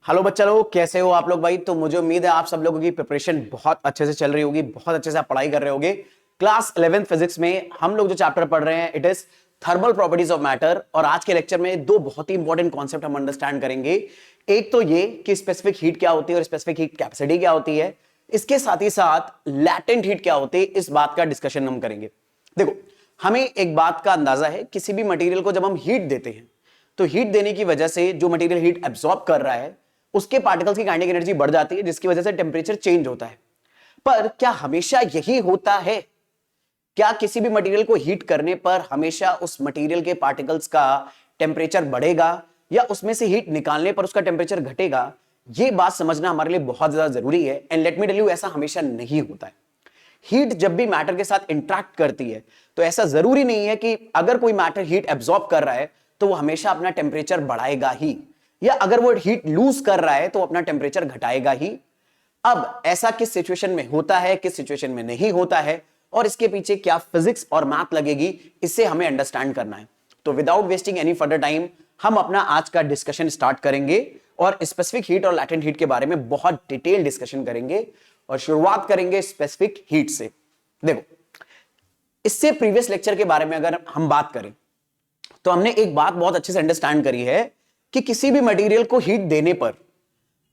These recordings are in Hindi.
हेलो बच्चा लोग, कैसे हो आप लोग भाई। तो मुझे उम्मीद है आप सब लोगों की प्रिपरेशन बहुत अच्छे से चल रही होगी, बहुत अच्छे से आप पढ़ाई कर रहे होगे। क्लास 11th फिजिक्स में हम लोग जो चैप्टर पढ़ रहे हैं it is thermal properties of matter. और आज के लेक्चर में दो बहुत ही इंपॉर्टेंट कॉन्सेप्ट हम अंडरस्टैंड करेंगे। एक तो ये कि स्पेसिफिक हीट क्या होती है और स्पेसिफिक हीट कैपेसिटी क्या होती है। इसके साथ ही साथ लैटेंट हीट क्या होती है, इस बात का डिस्कशन हम करेंगे। देखो, हमें एक बात का अंदाजा है, किसी भी मटेरियल को जब हम हीट देते हैं तो हीट देने की वजह से जो मटेरियल हीट एब्सॉर्ब कर रहा है उसके पार्टिकल्स की काइनेटिक एनर्जी बढ़ जाती है, जिसकी वजह से टेम्परेचर चेंज होता है। पर क्या हमेशा यही होता है? क्या किसी भी मटेरियल को हीट करने पर हमेशा उस मटेरियल के पार्टिकल्स का टेम्परेचर बढ़ेगा या उसमें से हीट निकालने पर उसका टेम्परेचर घटेगा? यह बात समझना हमारे लिए बहुत ज्यादा जरूरी है। And let me tell you, ऐसा हमेशा नहीं होता है। हीट जब भी मैटर के साथ इंटरेक्ट करती है तो ऐसा जरूरी नहीं है कि अगर कोई मैटर हीट एब्सॉर्ब कर रहा है तो वो हमेशा अपना टेम्परेचर बढ़ाएगा ही, या अगर वो हीट लूज कर रहा है तो अपना टेम्परेचर घटाएगा ही। अब ऐसा किस सिचुएशन में होता है, किस सिचुएशन में नहीं होता है, और इसके पीछे क्या फिजिक्स और मैथ लगेगी, इससे हमें अंडरस्टैंड करना है। तो without wasting any further time हम अपना आज का डिस्कशन स्टार्ट करेंगे और स्पेसिफिक हीट और लैटेंट हीट के बारे में बहुत डिटेल डिस्कशन करेंगे। और शुरुआत करेंगे स्पेसिफिक हीट से। देखो, इससे प्रीवियस लेक्चर के बारे में अगर हम बात करें तो हमने एक बात बहुत अच्छे से अंडरस्टैंड करी है कि किसी भी मटेरियल को हीट देने पर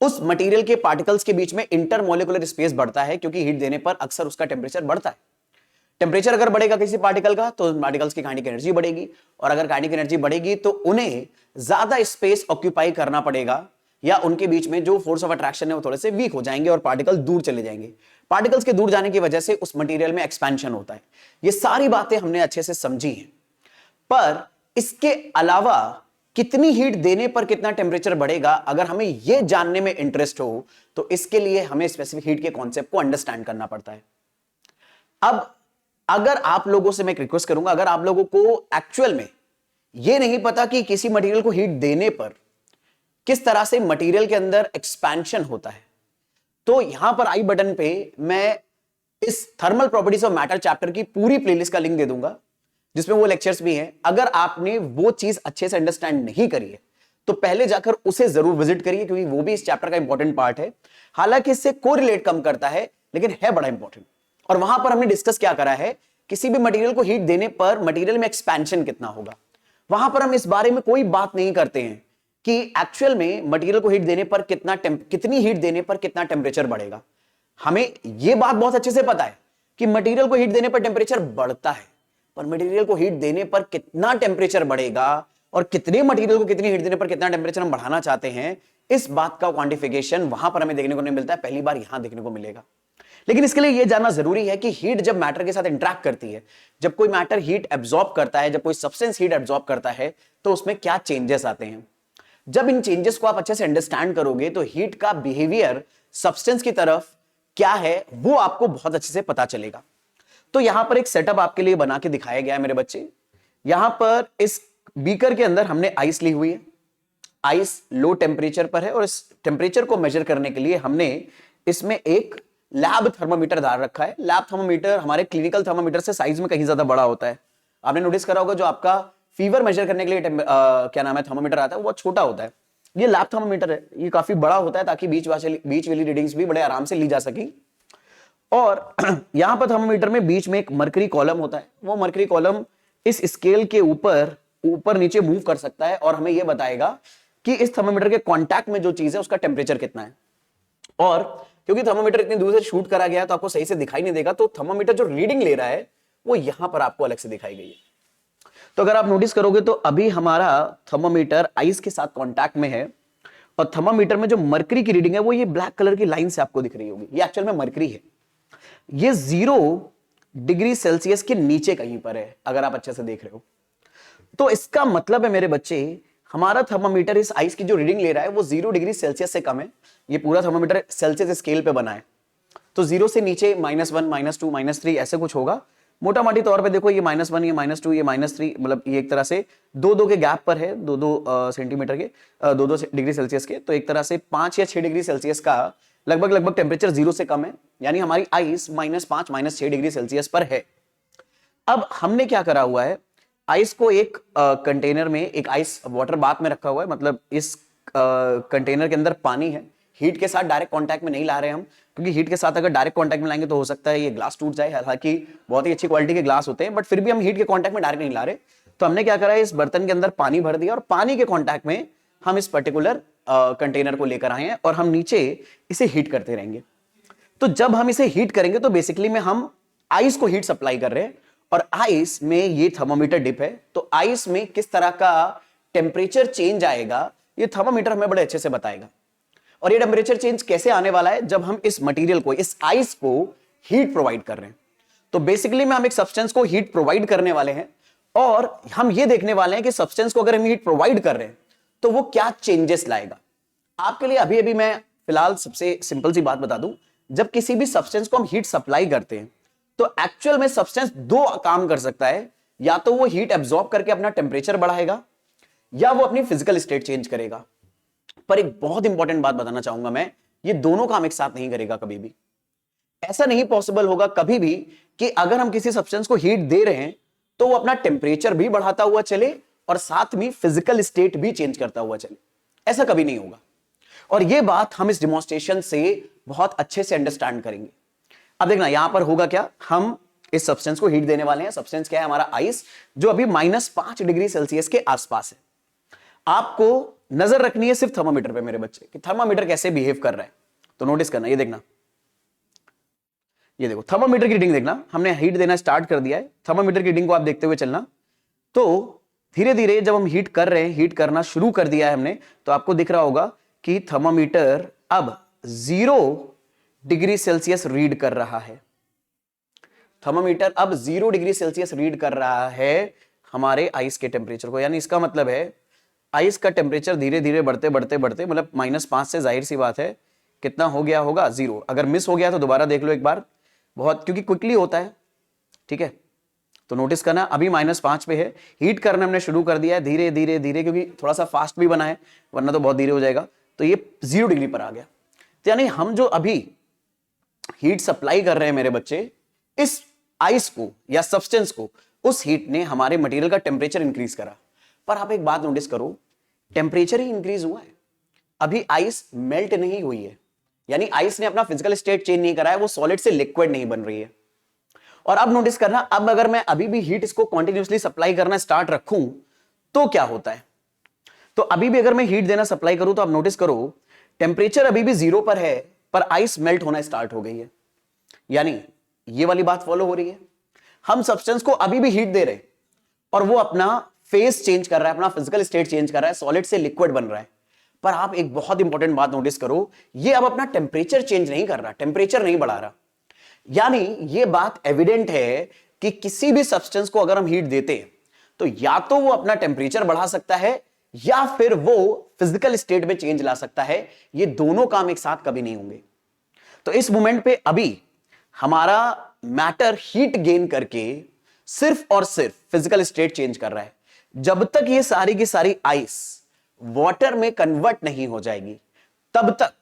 उस मटेरियल के पार्टिकल्स के बीच में इंटरमोलिकुलर स्पेस बढ़ता है, क्योंकि हीट देने पर अक्सर उसका टेम्परेचर बढ़ता है। टेम्परेचर अगर बढ़ेगा किसी पार्टिकल का तो पार्टिकल्स की काइनेटिक एनर्जी बढ़ेगी, और अगर काइनेटिक एनर्जी बढ़ेगी तो उन्हें ज्यादा स्पेस ऑक्यूपाई करना पड़ेगा, या उनके बीच में जो फोर्स ऑफ अट्रैक्शन है वो थोड़े से वीक हो जाएंगे और पार्टिकल दूर चले जाएंगे। पार्टिकल्स के दूर जाने की वजह से उस मटेरियल में एक्सपेंशन होता है। ये सारी बातें हमने अच्छे से समझी हैं। पर इसके अलावा कितनी हीट देने पर कितना टेम्परेचर बढ़ेगा, अगर हमें यह जानने में इंटरेस्ट हो तो इसके लिए हमें स्पेसिफिक हीट के कॉन्सेप्ट को अंडरस्टैंड करना पड़ता है। अब अगर आप लोगों से मैं रिक्वेस्ट करूंगा, अगर आप लोगों को एक्चुअल में यह नहीं पता कि किसी मटेरियल को हीट देने पर किस तरह से मटेरियल के अंदर एक्सपेंशन होता है, तो यहां पर आई बटन पे मैं इस thermal properties of matter chapter की पूरी प्लेलिस्ट का लिंक दे दूंगा, जिसमें वो लेक्चर्स भी हैं। अगर आपने वो चीज अच्छे से अंडरस्टैंड नहीं करी है तो पहले जाकर उसे जरूर विजिट करिए, क्योंकि वो भी इस चैप्टर का इंपॉर्टेंट पार्ट है। हालांकि इससे कोरिलेट कम करता है लेकिन है बड़ा इंपॉर्टेंट। और वहां पर हमने डिस्कस क्या करा है, किसी भी मटेरियल को हीट देने पर मटेरियल में एक्सपेंशन कितना होगा। वहां पर हम इस बारे में कोई बात नहीं करते हैं कि एक्चुअल में मटेरियल को हीट देने पर कितनी हीट देने पर कितना टेम्परेचर बढ़ेगा। हमें यह बात बहुत अच्छे से पता है कि मटेरियल को हीट देने पर टेम्परेचर बढ़ता है, पर मटेरियल को हीट देने पर कितना टेम्परेचर बढ़ेगा और कितने मटेरियल को कितनी हीट देने पर कितना टेम्परेचर हम बढ़ाना चाहते हैं, इस बात का क्वांटिफिकेशन वहां पर हमें देखने को नहीं मिलता है, पहली बार यहां देखने को मिलेगा। लेकिन इसके लिए यह जानना जरूरी है कि हीट जब मैटर के साथ इंटरेक्ट करती है, जब कोई मैटर हीट एब्जॉर्ब करता है, जब कोई सब्सटेंस हीट एब्जॉर्ब करता है, तो उसमें क्या चेंजेस आते हैं। जब इन चेंजेस को आप अच्छे से अंडरस्टैंड करोगे तो हीट का बिहेवियर सब्सटेंस की तरफ क्या है वो आपको बहुत अच्छे से पता चलेगा। तो यहां पर एक सेटअप आपके लिए बना के दिखाया गया है मेरे बच्चे। यहां पर इस बीकर के अंदर हमने आइस ली हुई है। आइस लो टेम्परेचर पर है और इस टेम्परेचर को मेजर करने के लिए हमने इसमें एक लैब थर्मोमीटर डाल रखा है। लैब थर्मोमीटर हमारे क्लिनिकल थर्मोमीटर से साइज में कहीं ज्यादा बड़ा होता है। आपने नोटिस करा होगा जो आपका फीवर मेजर करने के लिए क्या नाम है थर्मोमीटर आता है वो छोटा होता है। ये लैब थर्मोमीटर है, ये काफी बड़ा होता है ताकि बीच वाली रीडिंग्स भी बड़े आराम से ली जा सके। और यहां पर थर्मोमीटर में बीच में एक मरकरी कॉलम होता है। वो मरकरी कॉलम इस स्केल के ऊपर ऊपर नीचे मूव कर सकता है और हमें यह बताएगा कि इस थर्मोमीटर के कांटेक्ट में जो चीज है उसका टेम्परेचर कितना है। और क्योंकि थर्मोमीटर इतनी दूर से शूट करा गया है तो आपको सही से दिखाई नहीं देगा, तो थर्मोमीटर जो रीडिंग ले रहा है वो यहां पर आपको अलग से दिखाई गई है। तो अगर आप नोटिस करोगे तो अभी हमारा थर्मोमीटर आइस के साथ कांटेक्ट में है और थर्मोमीटर में जो मरकरी की रीडिंग है वो ये ब्लैक कलर की लाइन से आपको दिख रही होगी। ये एक्चुअल में मरकरी है। ये 0 डिग्री सेल्सियस के नीचे कहीं पर है अगर आप अच्छे से देख रहे हो। तो इसका मतलब है मेरे बच्चे, हमारा थर्मोमीटर इस आइस की जो रीडिंग ले रहा है वो 0 डिग्री सेल्सियस से कम है। ये पूरा थर्मोमीटर सेल्सियस स्केल पे बना है, तो 0 से नीचे -1 -2 -3 ऐसे कुछ होगा। मोटा मोटी तौर पे देखो, ये -1 ये -2 ये -3, मतलब ये एक तरह से 2-2 के गैप पर है, 2-2 सेंटीमीटर के 2-2 डिग्री सेल्सियस के। तो एक तरह से 5 या 6 डिग्री सेल्सियस का लगभग टेम्परेचर 0 से कम है, यानी हमारी आइस -5 -6 डिग्री सेल्सियस पर है। अब हमने क्या करा हुआ है, आइस को एक कंटेनर में, एक आइस वाटर बाथ में रखा हुआ है। मतलब इस कंटेनर के अंदर पानी है, हीट के साथ डायरेक्ट कांटेक्ट में नहीं ला रहे हम, क्योंकि हीट के साथ अगर डायरेक्ट कांटेक्ट में लाएंगे तो हो सकता है ये ग्लास टूट जाए। हालांकि बहुत ही अच्छी क्वालिटी के ग्लास होते हैं, बट फिर भी हम हीट के कांटेक्ट में डायरेक्ट नहीं ला रहे। तो हमने क्या करा है, इस बर्तन के अंदर पानी भर दिया और पानी के कांटेक्ट में हम इस पर्टिकुलर कंटेनर को लेकर आए हैं और हम नीचे इसे हीट करते रहेंगे। तो जब हम इसे हीट करेंगे तो बेसिकली में हम आइस को हीट सप्लाई कर रहे हैं, और आइस में ये थर्मोमीटर डिप है। तो आइस में किस तरह का टेम्परेचर चेंज आएगा ये थर्मोमीटर हमें बड़े अच्छे से बताएगा। और ये टेम्परेचर चेंज कैसे आने वाला है, जब हम इस मटेरियल को, इस आइस को हीट प्रोवाइड कर रहे हैं। तो बेसिकली में हम एक सब्सटेंस को हीट प्रोवाइड करने वाले हैं और हम ये देखने वाले हैं कि सब्सटेंस को अगर हम हीट प्रोवाइड कर रहे हैं तो वो क्या चेंजेस लाएगा। आपके लिए अभी अभी मैं फिलहाल सबसे सिंपल सी बात बता दूं, जब किसी भी सब्सटेंस को हम हीट सप्लाई करते हैं तो एक्चुअल में सब्सटेंस दो काम कर सकता है, या तो वो हीट एब्जॉर्ब करके अपना टेम्परेचर बढ़ाएगा या वो अपनी फिजिकल स्टेट चेंज करेगा। पर एक बहुत इंपॉर्टेंट बात बताना चाहूंगा मैं, ये दोनों काम एक साथ नहीं करेगा कभी भी। ऐसा नहीं पॉसिबल होगा कभी भी कि अगर हम किसी सब्सटेंस को हीट दे रहे हैं तो वो अपना टेम्परेचर भी बढ़ाता हुआ चले और साथ में फिजिकल स्टेट भी चेंज करता हुआ चले। ऐसा कभी नहीं होगा, और ये बात हम इस डिमॉन्स्ट्रेशन से बहुत अच्छे से अंडरस्टैंड करेंगे। अब देखना यहां पर होगा क्या, हम इस सब्सटेंस को हीट देने वाले हैं। सब्सटेंस क्या है, हमारा आइस, जो अभी -5 डिग्री सेल्सियस के आसपास है। आपको नजर रखनी है सिर्फ थर्मामीटर पे मेरे बच्चे, कि थर्मामीटर कैसे बिहेव कर रहा है। तो नोटिस करना, ये देखना, ये देखो थर्मामीटर की रीडिंग देखना, हमने हीट देना स्टार्ट कर दिया है। थर्मामीटर की रीडिंग को आप देखते हुए चलना। तो धीरे धीरे जब हम हीट कर रहे हैं, हीट करना शुरू कर दिया है हमने, तो आपको दिख रहा होगा कि थर्मामीटर अब 0 डिग्री सेल्सियस रीड कर रहा है। थर्मामीटर अब 0 डिग्री सेल्सियस रीड कर रहा है हमारे आइस के टेम्परेचर को। यानी इसका मतलब है आइस का टेम्परेचर धीरे धीरे बढ़ते बढ़ते बढ़ते, मतलब -5 से जाहिर सी बात है कितना हो गया होगा, 0। अगर मिस हो गया तो दोबारा देख लो एक बार, बहुत, क्योंकि क्विकली होता है, ठीक है। तो नोटिस करना, अभी -5 पे है, हीट करना हमने शुरू कर दिया है धीरे धीरे धीरे, क्योंकि थोड़ा सा फास्ट भी बना है वरना तो बहुत धीरे हो जाएगा। तो ये 0 डिग्री पर आ गया। तो यानी हम जो अभी हीट सप्लाई कर रहे हैं मेरे बच्चे, इस आइस को या सब्सटेंस को, उस हीट ने हमारे मटेरियल का टेम्परेचर इंक्रीज करा। पर आप एक बात नोटिस करो, टेम्परेचर ही इंक्रीज हुआ है, अभी आइस मेल्ट नहीं हुई है। यानी आइस ने अपना फिजिकल स्टेट चेंज नहीं करा है, वो सॉलिड से लिक्विड नहीं बन रही है। और अब नोटिस करना, अब अगर मैं अभी भी हीट इसको कंटिन्यूअसली सप्लाई करना स्टार्ट रखूं तो क्या होता है। तो अभी भी अगर मैं हीट देना सप्लाई करूं तो आप नोटिस करो, टेम्परेचर अभी भी 0 पर है, पर आइस मेल्ट होना स्टार्ट हो गई है। यानी ये वाली बात फॉलो हो रही है, हम सब्सटेंस को अभी भी हीट दे रहे हैं और वो अपना फेस चेंज कर रहा है, अपना फिजिकल स्टेट चेंज कर रहा है, सॉलिड से लिक्विड बन रहा है। पर आप एक बहुत इंपॉर्टेंट बात नोटिस करो, ये अब अपना टेम्परेचर चेंज नहीं कर रहा, टेम्परेचर नहीं बढ़ा रहा। यानी ये बात एविडेंट है कि किसी भी सब्सटेंस को अगर हम हीट देते हैं तो या तो वो अपना टेम्परेचर बढ़ा सकता है या फिर वो फिजिकल स्टेट में चेंज ला सकता है। ये दोनों काम एक साथ कभी नहीं होंगे। तो इस मोमेंट पे अभी हमारा मैटर हीट गेन करके सिर्फ और सिर्फ फिजिकल स्टेट चेंज कर रहा है। जब तक ये सारी की सारी आइस वाटर में कन्वर्ट नहीं हो जाएगी तब तक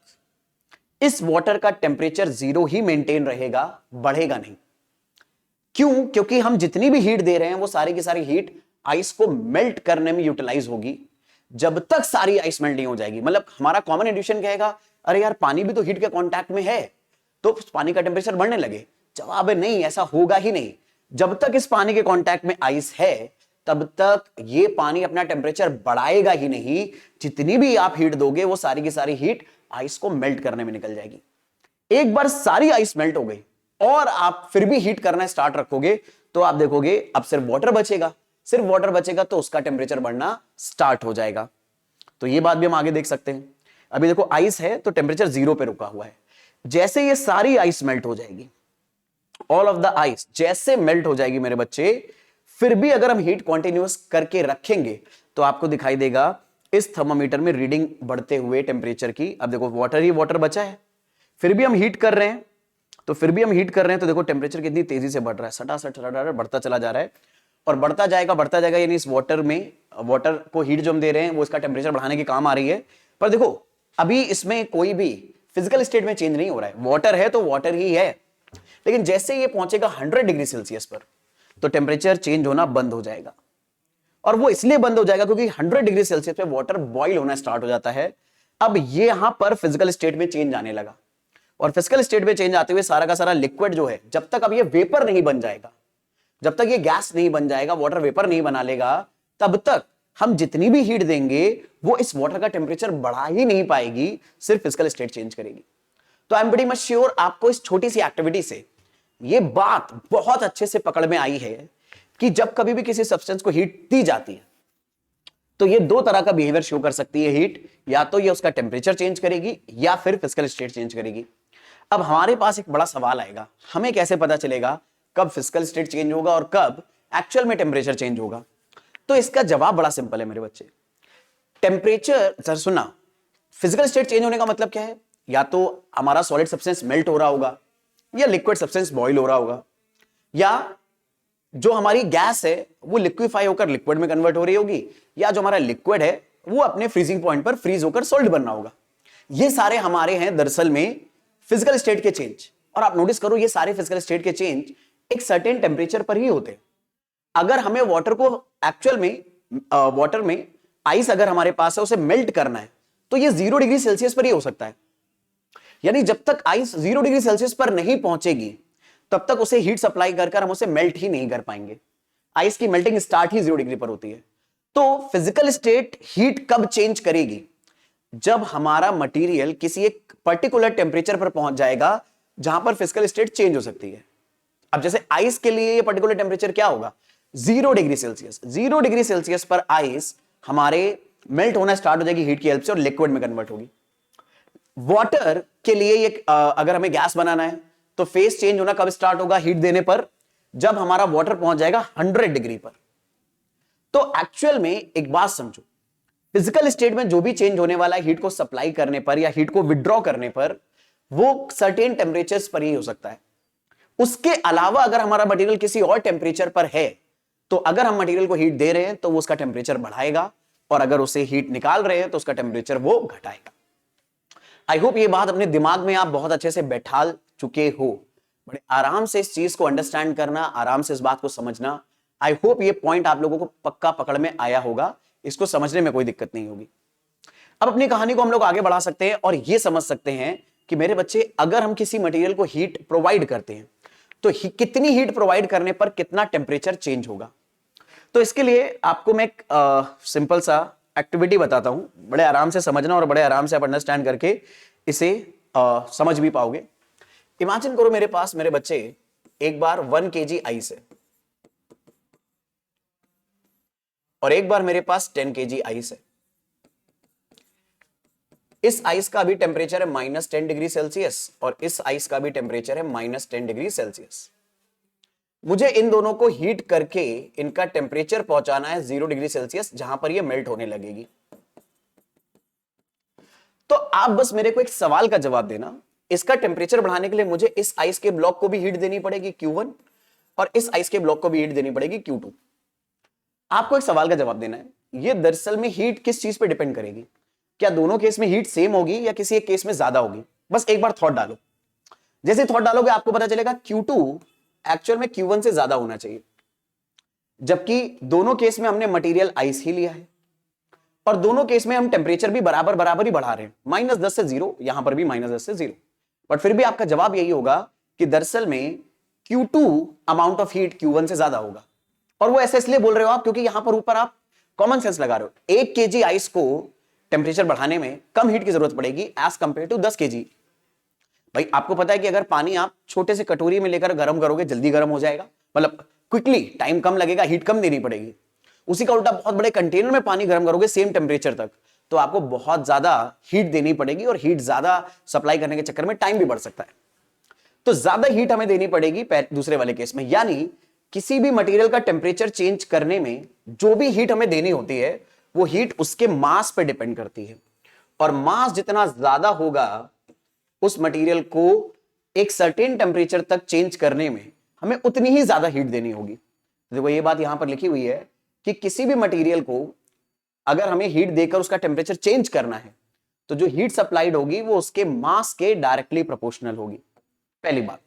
इस वाटर का टेम्परेचर 0 ही मेंटेन रहेगा, बढ़ेगा नहीं। क्यों? क्योंकि हम जितनी भी हीट दे रहे हैं वो सारी की सारी हीट आइस को मेल्ट करने में यूटिलाइज होगी। जब तक सारी आइस मेल्ट नहीं हो जाएगी, मतलब हमारा कॉमन इंट्यूशन कहेगा अरे यार पानी भी तो हीट के कांटेक्ट में है तो पानी का टेम्परेचर बढ़ने लगे। जवाब है नहीं, ऐसा होगा ही नहीं। जब तक इस पानी के कांटेक्ट में आइस है तब तक ये पानी अपना टेम्परेचर बढ़ाएगा ही नहीं। जितनी भी आप हीट दोगे वो सारी की सारी हीट आइस को मेल्ट करने में निकल जाएगी। एक बार सारी आइस मेल्ट हो गई और आप फिर भी हीट करना स्टार्ट रखोगे तो आप देखोगे अब सिर्फ वाटर बचेगा, सिर्फ वाटर बचेगा तो उसका टेम्परेचर बढ़ना स्टार्ट हो जाएगा। तो ये बात भी हम आगे देख सकते हैं। अभी देखो आइस है तो टेम्परेचर 0 पे रुका हुआ है। जैसे ये सारी आइस मेल्ट हो जाएगी, ऑल ऑफ द आइस जैसे मेल्ट हो जाएगी मेरे बच्चे, फिर भी अगर हम हीट कंटिन्यूअस करके रखेंगे तो आपको दिखाई देगा इस थर्मामीटर में रीडिंग बढ़ते हुए टेम्परेचर की। अब देखो वाटर ही वाटर बचा है, फिर भी हम हीट कर रहे हैं, तो देखो टेम्परेचर कितनी तेजी से बढ़ रहा है, सटासट बढ़ता चला जा रहा है और बढ़ता जाएगा। यानी इस वाटर में, वाटर को हीट जो हम दे रहे हैं वो इसका टेम्परेचर बढ़ाने की काम आ रही है। पर देखो अभी इसमें कोई भी फिजिकल स्टेट में चेंज नहीं हो रहा है, वाटर है तो वाटर ही है। लेकिन जैसे ये पहुंचेगा 100 डिग्री सेल्सियस पर तो टेम्परेचर चेंज होना बंद हो जाएगा। और वो इसलिए बंद हो जाएगा क्योंकि 100 डिग्री सेल्सियस पे वाटर बॉईल होना स्टार्ट हो जाता है। अब ये यहां पर फिजिकल स्टेट में चेंज आने लगा, और फिजिकल स्टेट में चेंज आते हुए सारा का सारा लिक्विड जो है, जब तक अब ये वेपर नहीं बन जाएगा, जब तक ये गैस नहीं बन जाएगा, वाटर वेपर नहीं बना लेगा, तब तक हम जितनी भी हीट देंगे वो इस वाटर का टेम्परेचर बढ़ा ही नहीं पाएगी, सिर्फ फिजिकल स्टेट चेंज करेगी। तो I am very much sure आपको इस छोटी सी एक्टिविटी से ये बात बहुत अच्छे से पकड़ में आई है कि जब कभी भी किसी सब्सटेंस को हीट दी जाती है तो ये दो तरह का बिहेवियर शो कर सकती है हीट, या तो ये उसका टेम्परेचर चेंज करेगी या फिर फिजिकल स्टेट चेंज करेगी। अब हमारे पास एक बड़ा सवाल आएगा, हमें कैसे पता चलेगा कब फिजिकल स्टेट चेंज होगा और कब एक्चुअल में टेम्परेचर चेंज होगा? तो इसका जवाब बड़ा सिंपल है मेरे बच्चे। टेम्परेचर, सर सुना, फिजिकल स्टेट चेंज होने का मतलब क्या है? या तो हमारा सॉलिड सब्सटेंस मेल्ट हो रहा होगा, या लिक्विड सब्सटेंस बॉईल हो रहा होगा, या जो हमारी गैस है वो लिक्विफाई होकर लिक्विड में कन्वर्ट हो रही होगी, या जो हमारा लिक्विड है वो अपने फ्रीजिंग पॉइंट पर फ्रीज होकर सॉलिड बनना होगा। ये सारे हमारे हैं दरअसल में फिजिकल स्टेट के चेंज। और आप नोटिस करो, ये सारे फिजिकल स्टेट के चेंज एक सर्टेन टेम्परेचर पर ही होते हैं। अगर हमें वाटर को एक्चुअल में वाटर में आइस अगर हमारे पास है उसे मेल्ट करना है तो ये 0 डिग्री सेल्सियस पर ही हो सकता है। यानी जब तक आइस 0 डिग्री सेल्सियस पर नहीं पहुंचेगी तब तक उसे हीट सप्लाई कर हम उसे मेल्ट ही नहीं कर पाएंगे। आइस की मेल्टिंग स्टार्ट ही 0 डिग्री पर होती है। तो फिजिकल स्टेट हीट कब चेंज करेगी? जब हमारा मटेरियल किसी एक पर्टिकुलर टेम्परेचर पर पहुंच जाएगा जहां पर फिजिकल स्टेट चेंज हो सकती है। अब जैसे आइस के लिए ये पर्टिकुलर टेम्परेचर क्या होगा? 0 डिग्री सेल्सियस। 0 डिग्री सेल्सियस पर आइस हमारे मेल्ट होना स्टार्ट हो जाएगी हीट की हेल्प से और लिक्विड में कन्वर्ट होगी। वाटर के लिए ये अगर हमें गैस बनाना है तो फेस चेंज होना कब स्टार्ट होगा हीट देने पर? जब हमारा वाटर पहुंच जाएगा 100 डिग्री पर। तो एक्चुअल में एक बात समझो, फिजिकल स्टेट में जो भी चेंज होने वाला है हीट को सप्लाई करने पर या हीट को विड्रॉ करने पर, वो सर्टेन टेम्परेचर्स पर ही हो सकता है। उसके अलावा अगर हमारा मटेरियल किसी और टेम्परेचर पर है तो अगर हम मटेरियल को हीट दे रहे हैं तो वो उसका टेम्परेचर बढ़ाएगा, और अगर उसे हीट निकाल रहे हैं तो उसका टेम्परेचर वो घटाएगा। आई होप ये बात अपने दिमाग में आप बहुत अच्छे से बैठा चुके हो। बड़े आराम से इस चीज को अंडरस्टैंड करना, आराम से इस बात को समझना। आई होप ये पॉइंट आप लोगों को पक्का पकड़ में आया होगा, इसको समझने में कोई दिक्कत नहीं होगी। अब अपनी कहानी को हम लोग आगे बढ़ा सकते हैं और ये समझ सकते हैं कि मेरे बच्चे, अगर हम किसी मटेरियल को हीट प्रोवाइड करते हैं तो कितनी हीट प्रोवाइड करने पर कितना टेम्परेचर चेंज होगा। तो इसके लिए आपको मैं एक सिंपल सा एक्टिविटी बताता हूं, बड़े आराम से समझना और बड़े आराम से आप अंडरस्टैंड करके इसे समझ भी पाओगे। इमेजिन करो मेरे पास मेरे बच्चे एक बार 1 kg आइस है और एक बार मेरे पास 10 kg आइस है। इस आइस का भी टेम्परेचर है -10 डिग्री सेल्सियस और इस आइस का भी टेम्परेचर है -10 डिग्री सेल्सियस। मुझे इन दोनों को हीट करके इनका टेम्परेचर पहुंचाना है 0 डिग्री सेल्सियस, जहां पर ये मेल्ट होने लगेगी। तो आप बस मेरे को एक सवाल का जवाब देना, इसका टेम्परेचर बढ़ाने के लिए मुझे इस आइस के ब्लॉक को भी हीट देनी पड़ेगी Q1 और इस आइस के ब्लॉक को भी हीट देनी पड़ेगी Q2। आपको एक सवाल का जवाब देना है, ये दरअसल में हीट किस चीज पे डिपेंड करेगी? क्या दोनों केस में हीट सेम होगी या किसी एक केस में ज्यादा होगी? बस एक बार थॉट डालो। जैसे थॉट डालोगे आपको पता चलेगा Q2 एक्चुअल में Q1 से ज्यादा होना चाहिए, जबकि दोनों केस में हमने मटेरियल आइस ही लिया है और दोनों केस में हम टेम्परेचर भी बराबर बराबर ही बढ़ा रहे हैं, -10 से 0, यहां पर भी -10 से 0। बट फिर भी आपका जवाब यही होगा कि दरअसल में Q2 amount of heat Q1 से ज्यादा होगा। और वो ऐसे इसलिए बोल रहे हो आप क्योंकि यहां पर ऊपर आप कॉमन सेंस लगा रहे हो। 1 kg आइस को टेम्परेचर बढ़ाने में कम हीट की जरूरत पड़ेगी एज कंपेयर टू 10 kg। भाई आपको पता है कि अगर पानी आप छोटे से कटोरी में लेकर गर्म करोगे जल्दी गर्म हो जाएगा, मतलब क्विकली, टाइम कम लगेगा, हीट कम देनी पड़ेगी। उसी का उल्टा बहुत बड़े कंटेनर में पानी गर्म करोगे सेम टेम्परेचर तक तो आपको बहुत ज्यादा हीट देनी पड़ेगी और हीट ज्यादा सप्लाई करने के चक्कर में टाइम भी बढ़ सकता है। तो ज्यादा हीट हमें देनी पड़ेगी दूसरे वाले केस में। यानी किसी भी मटेरियल का टेम्परेचर चेंज करने में जो भी हीट हमें देनी होती है वो हीट उसके मास पे डिपेंड करती है, और मास जितना ज्यादा होगा उस मटेरियल को एक सर्टेन टेम्परेचर तक चेंज करने में हमें उतनी ही ज्यादा हीट देनी होगी। देखो ये बात यहां पर लिखी हुई है कि किसी भी मटेरियल को अगर हमें हीट देकर उसका टेम्परेचर चेंज करना है तो जो हीट सप्लाइड होगी वो उसके मास के डायरेक्टली प्रोपोर्शनल होगी, पहली बात।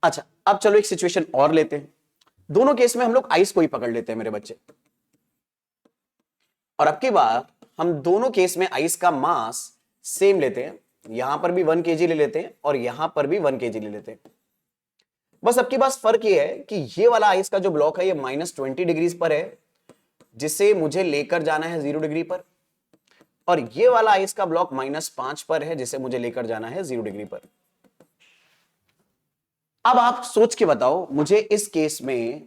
अच्छा, अब चलो एक सिचुएशन और लेते हैं। दोनों केस में हम लोग आइस को ही पकड़ लेते हैं मेरे बच्चे। और अब की बार हम दोनों केस में आइस का मास सेम लेते हैं, यहां पर भी 1 kg ले लेते हैं और यहां पर भी 1 kg ले लेते हैं। बस अब की बात फर्क ये है कि ये वाला आइस का जो ब्लॉक है ये -20 डिग्रीज पर है, जिसे मुझे लेकर जाना है 0 डिग्री पर, और ये वाला आइस का ब्लॉक -5 पर है, जिसे मुझे लेकर जाना है 0 डिग्री पर। अब आप सोच के बताओ मुझे इस केस में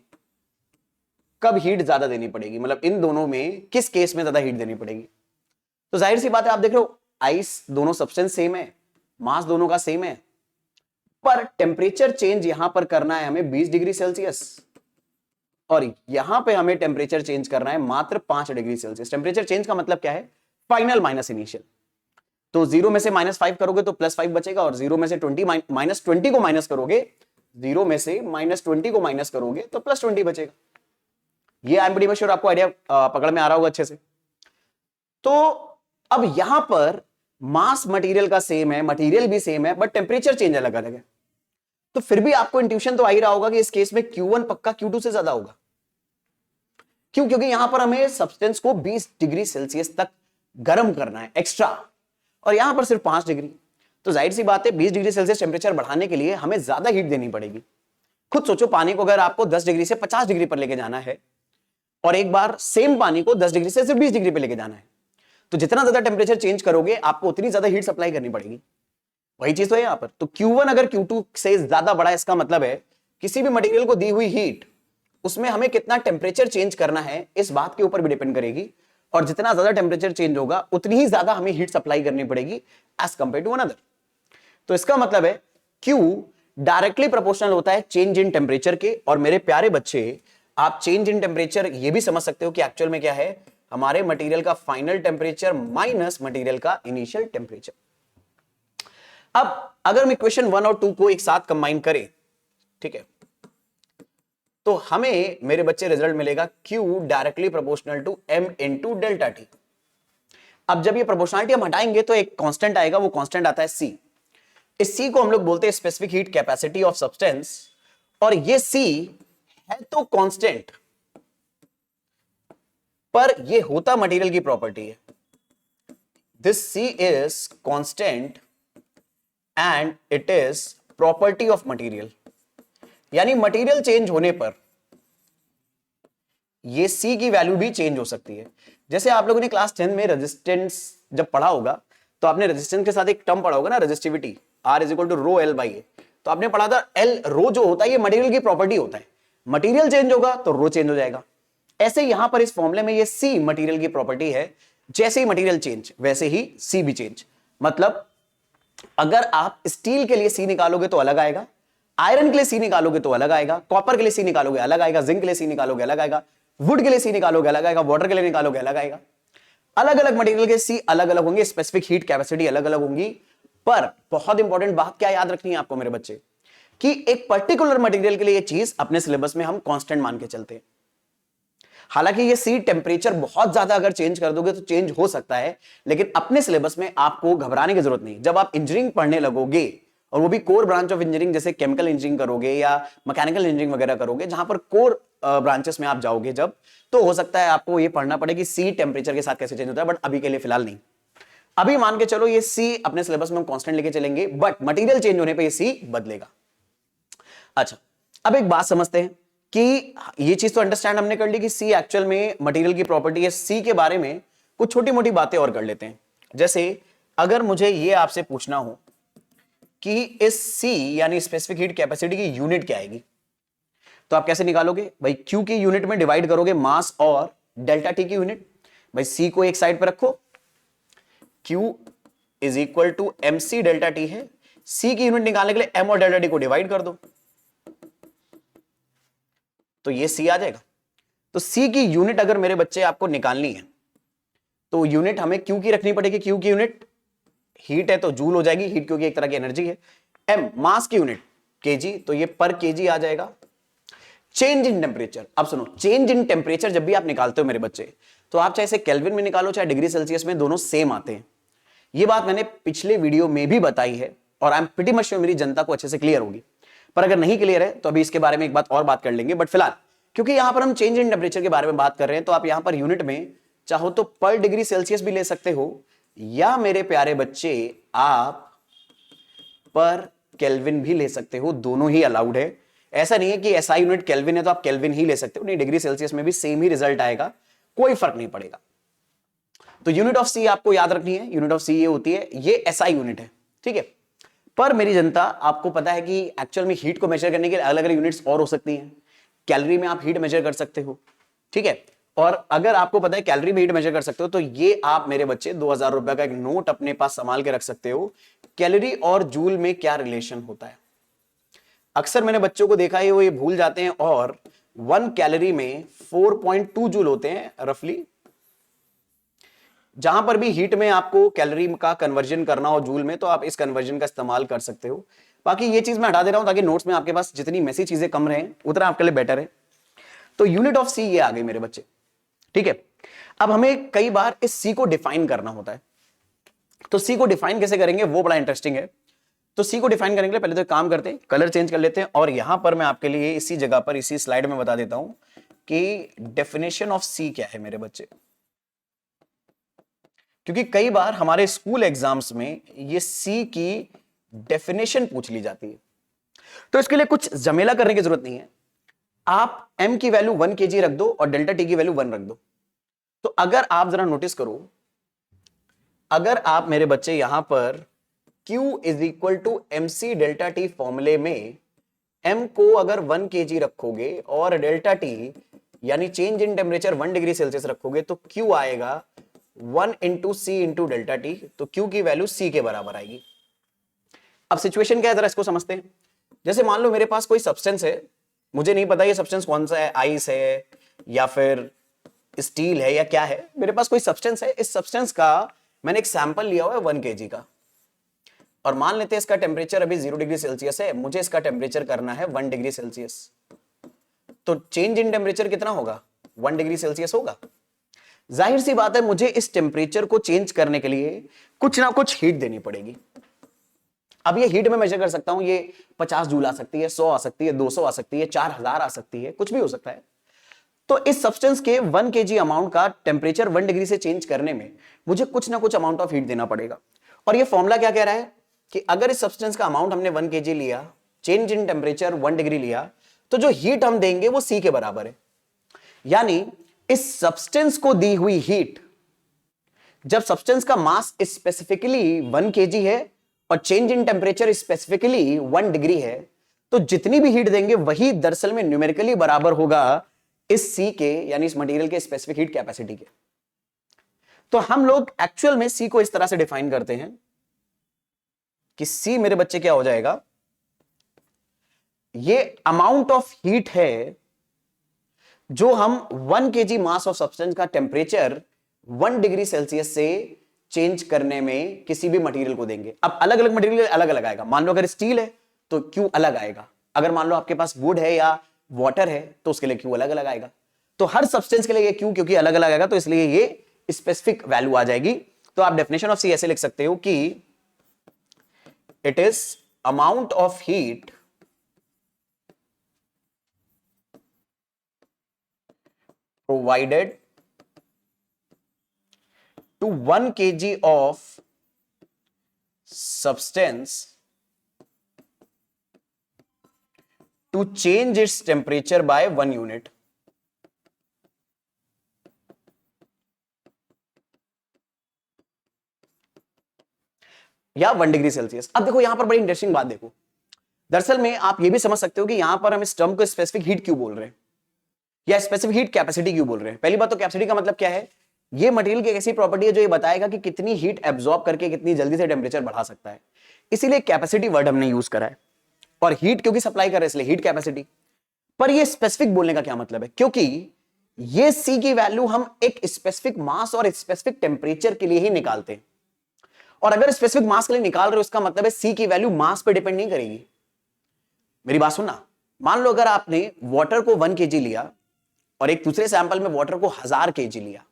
कब हीट ज्यादा देनी पड़ेगी, मतलब इन दोनों में किस केस में ज्यादा हीट देनी पड़ेगी। तो जाहिर सी बात है, आप देख रहे हो आइस दोनों सब्सटेंस सेम है, मास दोनों का सेम है, पर टेम्परेचर चेंज यहां पर करना है हमें 20 डिग्री सेल्सियस, और यहां पे हमें टेम्परेचर चेंज करना है मात्र 5 डिग्री सेल्सियस। टेम्परेचर चेंज का मतलब क्या है, फाइनल माइनस इनिशियल। तो 0 में से -5 करोगे तो +5 बचेगा, और 0 में से -20 को माइनस करोगे, 0 में से -20 को माइनस करोगे तो +20 बचेगा। ये आई एम प्रीटी श्योर आपको आइडिया पकड़ में आ रहा होगा अच्छे से। तो अब यहां पर मास मटेरियल का सेम है, मटेरियल भी सेम है, बट टेम्परेचर चेंज अलग अलग है। तो फिर भी आपको इंट्यूशन तो आ ही रहा होगा कि इस केस में Q1 पक्का Q2 से ज्यादा होगा। क्यों? क्योंकि यहां पर हमें सब्सटेंस को 20 डिग्री सेल्सियस तक गर्म करना है एक्स्ट्रा, और यहां पर सिर्फ 5 डिग्री। तो जाहिर सी बात है 20 डिग्री सेल्सियस टेम्परेचर बढ़ाने के लिए हमें ज्यादा हीट देनी पड़ेगी। खुद सोचो, पानी को अगर आपको 10 डिग्री से 50 डिग्री पर लेके जाना है, और एक बार सेम पानी को 10 डिग्री से सिर्फ 20 डिग्री पर लेके जाना है, तो जितना ज्यादा टेम्परेचर चेंज करोगे आपको उतनी ज्यादा हीट सप्लाई करनी पड़ेगी। वही चीज तो है यहां पर। तो Q1 अगर Q2 से ज्यादा बड़ा, इसका मतलब है किसी भी मटेरियल को दी हुई हीट, उसमें हमें कितना टेम्परेचर चेंज करना है इस बात के ऊपर भी डिपेंड करेगी, और जितना ज्यादा टेम्परेचर चेंज होगा उतनी ही ज्यादा हमें हीट सप्लाई करनी पड़ेगी एज कंपेयर टू अनदर। तो इसका मतलब है Q डायरेक्टली प्रोपोर्शनल होता है चेंज इन टेम्परेचर के। और मेरे प्यारे बच्चे, आप चेंज इन टेम्परेचर ये भी समझ सकते हो कि एक्चुअल में क्या है, हमारे मटेरियल का फाइनल टेम्परेचर माइनस मटेरियल का इनिशियल टेम्परेचर। अब अगर हम इक्वेशन 1 और 2 को एक साथ कंबाइन करें, ठीक है, तो हमें मेरे बच्चे रिजल्ट मिलेगा Q directly proportional to M into delta T. अब जब ये प्रोपोर्शनलिटी हम हटाएंगे तो एक कांस्टेंट आएगा, वो कांस्टेंट आता है C। इस C को हम लोग बोलते हैं specific heat capacity of substance, और ये C है तो कांस्टेंट, पर ये होता मटेरियल की प्रॉपर्टी है। This C is constant and it is property of material, यानी मटेरियल चेंज होने पर ये C की वैल्यू भी चेंज हो सकती है। जैसे आप लोगों ने क्लास 10 में रेजिस्टेंस जब पढ़ा होगा, तो आपने रेजिस्टेंस के साथ एक टर्म पढ़ा होगा ना, resistivity, R is equal to rho L by A. तो आपने पढ़ा था L रो जो होता है ये मटेरियल की प्रॉपर्टी होता है, मटेरियल चेंज होगा तो रो चेंज हो जाएगा। ऐसे यहां पर इस फॉर्मूले में ये C मटेरियल की प्रॉपर्टी है, जैसे ही मटेरियल चेंज वैसे ही C भी चेंज। मतलब अगर आप स्टील के लिए C निकालोगे तो अलग आएगा, आयरन के लिए C निकालोगे तो अलग आएगा, कॉपर के लिए C निकालोगे अलग आएगा, जिंक के लिए C निकालोगे अलग आएगा, वुड के लिए C निकालोगे अलग आएगा, वाटर के लिए निकालोगे अलग आएगा। अलग अलग मटेरियल के C अलग अलग होंगे, स्पेसिफिक हीट कैपेसिटी अलग अलग होंगी। पर बहुत इंपॉर्टेंट बात क्या याद रखनी है आपको मेरे बच्चे, कि एक पर्टिकुलर मटेरियल के लिए ये चीज अपने सिलेबस में हम कांस्टेंट मान के चलते हैं। हालांकि ये C टेम्परेचर बहुत ज्यादा अगर चेंज कर दोगे तो चेंज हो सकता है, लेकिन अपने सिलेबस में आपको घबराने की जरूरत नहीं। जब आप इंजीनियरिंग पढ़ने लगोगे, और वो भी कोर ब्रांच ऑफ इंजीनियरिंग, जैसे केमिकल इंजीनियरिंग करोगे या मैकेनिकल इंजीनियरिंग वगैरह करोगे, जहां पर कोर ब्रांचेस में आप जाओगे जब, तो हो सकता है आपको ये पढ़ना पड़े कि C टेम्परेचर के साथ कैसे चेंज होता है, बट अभी के लिए फिलहाल नहीं। अभी मान के चलो ये C अपने सिलेबस में हम कांस्टेंट लेके चलेंगे, बट मटेरियल चेंज होने पे ये C बदलेगा। अच्छा, अब एक बात समझते हैं कि ये चीज तो अंडरस्टैंड हमने कर ली कि C एक्चुअल में मटेरियल की प्रॉपर्टी है। C के बारे में कुछ छोटी मोटी बातें और कर लेते हैं। जैसे अगर मुझे ये आपसे पूछना हो कि इस C यानी स्पेसिफिक हीट कैपेसिटी की यूनिट क्या आएगी, तो आप कैसे निकालोगे भाई? Q की यूनिट में डिवाइड करोगे मास और डेल्टा T की यूनिट। भाई C को एक साइड पर रखो, Q is equal to MC delta T है। C की यूनिट निकालने के लिए M और डेल्टा T को डिवाइड कर दो, तो ये C आ जाएगा। तो C की यूनिट अगर मेरे बच्चे आपको निकालनी है, तो यूनिट हमें Q की रखनी पड़ेगी। Q की यूनिट हीट है तो जूल हो जाएगी, हीट क्योंकि एक तरह की एनर्जी है। M मास की यूनिट kg, तो ये पर kg आ जाएगा। चेंज इन टेम्परेचर, अब सुनो, चेंज इन टेम्परेचर जब भी आप निकालते हो मेरे बच्चे, तो आप चाहे इसे केल्विन में निकालो चाहे डिग्री सेल्सियस में, दोनों सेम आते हैं। ये बात मैंने पिछले वीडियो में भी बताई है, और I am pretty much sure मेरी जनता को अच्छे से क्लियर होगी। पर अगर नहीं क्लियर है तो अभी इसके बारे में एक बात और बात कर लेंगे। बट फिलहाल क्योंकि यहां पर हम चेंज इन टेम्परेचर के बारे में बात कर रहे हैं, तो आप यहां पर यूनिट में चाहो तो पर डिग्री सेल्सियस भी ले सकते हो, या मेरे प्यारे बच्चे आप पर केल्विन भी ले सकते हो, दोनों ही अलाउड है। ऐसा नहीं है कि एसआई यूनिट केल्विन है तो आप केल्विन ही ले सकते हो, नहीं, डिग्री सेल्सियस में भी सेम ही रिजल्ट आएगा, कोई फर्क नहीं पड़ेगा। तो यूनिट ऑफ सी आपको याद रखनी है, यूनिट ऑफ सी ये होती है, ये एसआई यूनिट है, ठीक है। पर मेरी जनता, आपको पता है कि एक्चुअल में हीट को मेजर करने के लिए अलग अलग यूनिट्स और हो सकती हैं। कैलोरी में आप हीट मेजर कर सकते हो, ठीक है। और अगर आपको पता है कैलोरी में हीट मेजर कर सकते हो, तो ये आप मेरे बच्चे 2000 रुपए का एक नोट अपने पास संभाल के रख सकते हो। कैलोरी और जूल में क्या रिलेशन होता है? अक्सर मैंने बच्चों को देखा है वो ये भूल जाते हैं, और 1 कैलोरी में 4.2 जूल होते हैं रफली। जहां पर भी हीट में आपको कैलोरी का कन्वर्जन करना हो जूल में, तो आप इस कन्वर्जन का इस्तेमाल कर सकते हो। बाकी ये चीज मैं हटा दे रहा हूं ताकि नोट्स में आपके पास जितनी मैसी चीजें कम रहे उतना आपके लिए बेटर है। तो यूनिट ऑफ सी ये आ गई मेरे बच्चे, ठीक है। अब हमें कई बार इस सी को डिफाइन करना होता है, तो सी को डिफाइन कैसे करेंगे वो बड़ा इंटरेस्टिंग है। तो सी को डिफाइन करने के लिए पहले तो काम करते हैं, कलर चेंज कर लेते हैं, और यहां पर मैं आपके लिए इसी जगह पर इसी स्लाइड में बता देता हूं कि डेफिनेशन ऑफ सी क्या है मेरे बच्चे। क्योंकि कई बार हमारे स्कूल एग्जाम्स में ये सी की डेफिनेशन पूछ ली जाती है, तो इसके लिए कुछ झमेला करने की जरूरत नहीं है। आप m की वैल्यू 1 kg रख दो और डेल्टा टी की वैल्यू 1 रख दो। तो अगर आप जरा नोटिस करो, अगर आप मेरे बच्चे यहां पर Q is equal to MC delta T फॉर्मूले में m को अगर 1 kg रखोगे और डेल्टा टी यानी change in temperature 1 degree Celsius रखोगे, तो Q आएगा 1 into C into delta T, तो Q की वैल्यू C के बराबर आएगी। अब सिचुएशन क्या है जरा इसको समझते हैं। जैसे मान लो मेरे पास कोई सब्सटेंस है, मुझे नहीं पता ये सब्सटेंस कौन सा है, आइस है या फिर स्टील है या क्या है, मेरे पास कोई सब्सटेंस है। इस सब्सटेंस का मैंने एक सैंपल लिया हुआ है 1 kg का, और मान लेते हैं इसका टेम्परेचर अभी 0 डिग्री सेल्सियस है, मुझे इसका टेम्परेचर करना है 1 डिग्री सेल्सियस। तो चेंज इन टेम्परेचर कितना होगा? 1 डिग्री सेल्सियस होगा। जाहिर सी बात है मुझे इस टेम्परेचर को चेंज करने के लिए कुछ ना कुछ हीट देनी पड़ेगी। अब ये हीट में मेजर कर सकता हूं, ये 50 जूल आ सकती है, 100 आ सकती है, 200 आ सकती है, 4000 आ सकती है, कुछ भी हो सकता है। तो इस सब्सटेंस के 1 kg अमाउंट का टेम्परेचर 1 डिग्री से चेंज करने में मुझे कुछ ना कुछ अमाउंट ऑफ हीट देना पड़ेगा। और ये फॉर्मूला क्या कह रहा है कि अगर इस सब्सटेंस का अमाउंट हमने 1 kg लिया, चेंज इन टेम्परेचर 1 डिग्री लिया, तो जो हीट हम देंगे वो C के बराबर है। यानी इस सब्सटेंस को दी हुई हीट, जब सब्सटेंस का मास स्पेसिफिकली 1 kg है और change in temperature specifically 1 degree है, तो जितनी भी हीट देंगे वही दरअसल में न्यूमेरिकली बराबर होगा इस सी के, यानी इस मटेरियल के स्पेसिफिक हीट कैपेसिटी के। तो हम लोग एक्चुअल में सी को इस तरह से डिफाइन करते हैं कि सी मेरे बच्चे क्या हो जाएगा, ये अमाउंट ऑफ हीट है जो हम 1 kg मास ऑफ सब्सटेंस का टेम्परेचर 1 डिग्री सेल्सियस से चेंज करने में किसी भी मटेरियल को देंगे। अब अलग अलग मटेरियल अलग अलग आएगा। मान लो अगर स्टील है तो Q अलग आएगा, अगर मान लो आपके पास वुड है या वाटर है तो उसके लिए Q अलग अलग आएगा। तो हर सब्सटेंस के लिए ये Q क्योंकि अलग अलग आएगा, तो इसलिए ये स्पेसिफिक वैल्यू आ जाएगी। तो आप डेफिनेशन ऑफ सी ऐसे लिख सकते हो कि it is amount of heat provided to 1 kg of substance to change its temperature by 1 unit. या 1 डिग्री सेल्सियस। अब देखो यहां पर बड़ी इंटरेस्टिंग बात देखो, दरअसल में आप ये भी समझ सकते हो कि यहां पर हम इस टर्म को स्पेसिफिक हीट क्यों बोल रहे हैं या स्पेसिफिक हीट कैपेसिटी क्यों बोल रहे हैं। पहली बात तो कैपेसिटी का मतलब क्या है, ये मटेरियल की एक ऐसी प्रॉपर्टी है जो ये बताएगा कि कितनी हीट एब्जॉर्ब करके कितनी जल्दी से टेम्परेचर बढ़ा सकता है, इसीलिए कैपेसिटी वर्ड हमने यूज करा है। और हीट क्योंकि सप्लाई कर रहे हैं इसलिए हीट कैपेसिटी। पर ये स्पेसिफिक बोलने का क्या मतलब है, क्योंकि ये सी की वैल्यू हम एक स्पेसिफिक मास और स्पेसिफिक टेम्परेचर के लिए ही निकालते हैं। और अगर स्पेसिफिक मास के लिए निकाल रहे हो इसका मतलब है सी की वैल्यू मास पे डिपेंड नहीं करेगी। मेरी बात सुनना, मान लो अगर आपने वाटर को 1 kg लिया और एक दूसरे सैंपल में वाटर को 1000 kg लिया,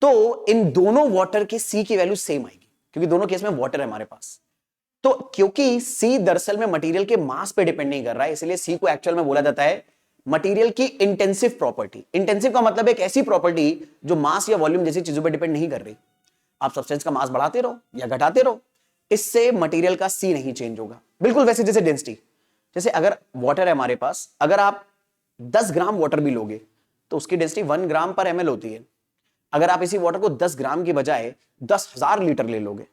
तो इन दोनों वाटर की सी की वैल्यू सेम आएगी क्योंकि दोनों केस में वाटर है हमारे पास। तो क्योंकि सी दरअसल में मटेरियल के मास पे डिपेंड नहीं कर रहा है, इसलिए सी को एक्चुअल में बोला जाता है मटेरियल की इंटेंसिव प्रॉपर्टी। इंटेंसिव का मतलब एक ऐसी प्रॉपर्टी जो मास या वॉल्यूम जैसी चीजों पर डिपेंड नहीं कर रही। आप सब्सटेंस का मास बढ़ाते रहो या घटाते रहो, इससे मटेरियल का सी नहीं चेंज होगा। बिल्कुल वैसे जैसे डेंसिटी, जैसे अगर वाटर है हमारे पास, अगर आप 10 ग्राम वाटर भी लोगे तो उसकी डेंसिटी 1 ग्राम पर ml होती है। अगर आप इसी वाटर को 10 ग्राम की बजाय 10,000 लीटर ले लोगे,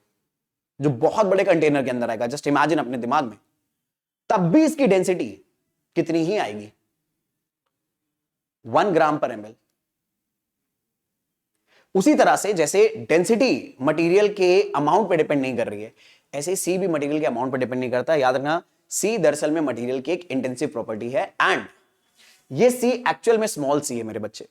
जो बहुत बड़े कंटेनर के अंदर आएगा, जस्ट इमेजिन अपने दिमाग में, तब भी इसकी डेंसिटी कितनी ही आएगी, 1 ग्राम पर ml। उसी तरह से जैसे डेंसिटी मटेरियल के अमाउंट पे डिपेंड नहीं कर रही है, ऐसे सी भी मटेरियल के अमाउंट पे डिपेंड नहीं करता। याद रखना, सी दरअसल में मटेरियल की एक इंटेंसिव प्रॉपर्टी है, एंड ये सी एक्चुअल में स्मॉल सी है मेरे बच्चे।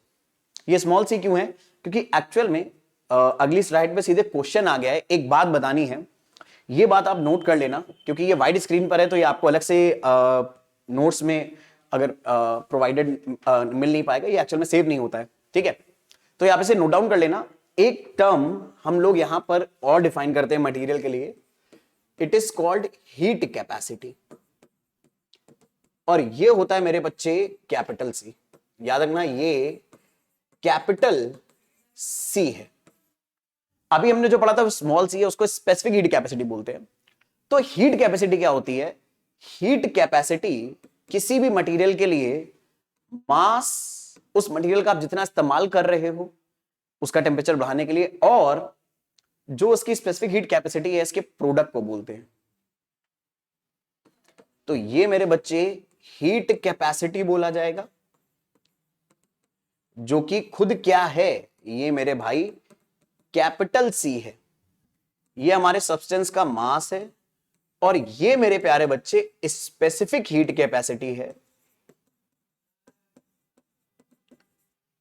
ये स्मॉल सी क्यों है? क्योंकि एक्चुअल में अगली स्लाइड पे सीधे क्वेश्चन आ गया है। एक बात बतानी है, ये बात आप नोट कर लेना, क्योंकि ये वाइड स्क्रीन पर है तो ये आपको अलग से नोट्स में अगर प्रोवाइडेड मिल नहीं पाएगा, ये एक्चुअल में सेव नहीं होता है, ठीक है? तो आप इसे नोट डाउन कर लेना। एक टर्म हम लोग यहां पर और डिफाइन करते हैं मटेरियल के लिए, it is called heat capacity, और ये होता है मेरे बच्चे कैपिटल सी। याद रखना, ये कैपिटल सी है। अभी हमने जो पढ़ा था स्मॉल सी है, उसको स्पेसिफिक हीट कैपेसिटी बोलते हैं। तो हीट कैपेसिटी क्या होती है? हीट कैपेसिटी किसी भी मटेरियल के लिए मास, उस मटेरियल का आप जितना इस्तेमाल कर रहे हो उसका टेम्परेचर बढ़ाने के लिए, और जो उसकी स्पेसिफिक हीट कैपेसिटी है इसके प्रोडक्ट को बोलते हैं। तो ये मेरे बच्चे हीट कैपेसिटी बोला जाएगा, जो कि खुद क्या है? ये मेरे भाई कैपिटल सी है। ये हमारे सब्सटेंस का मास है, और ये मेरे प्यारे बच्चे स्पेसिफिक हीट कैपेसिटी है,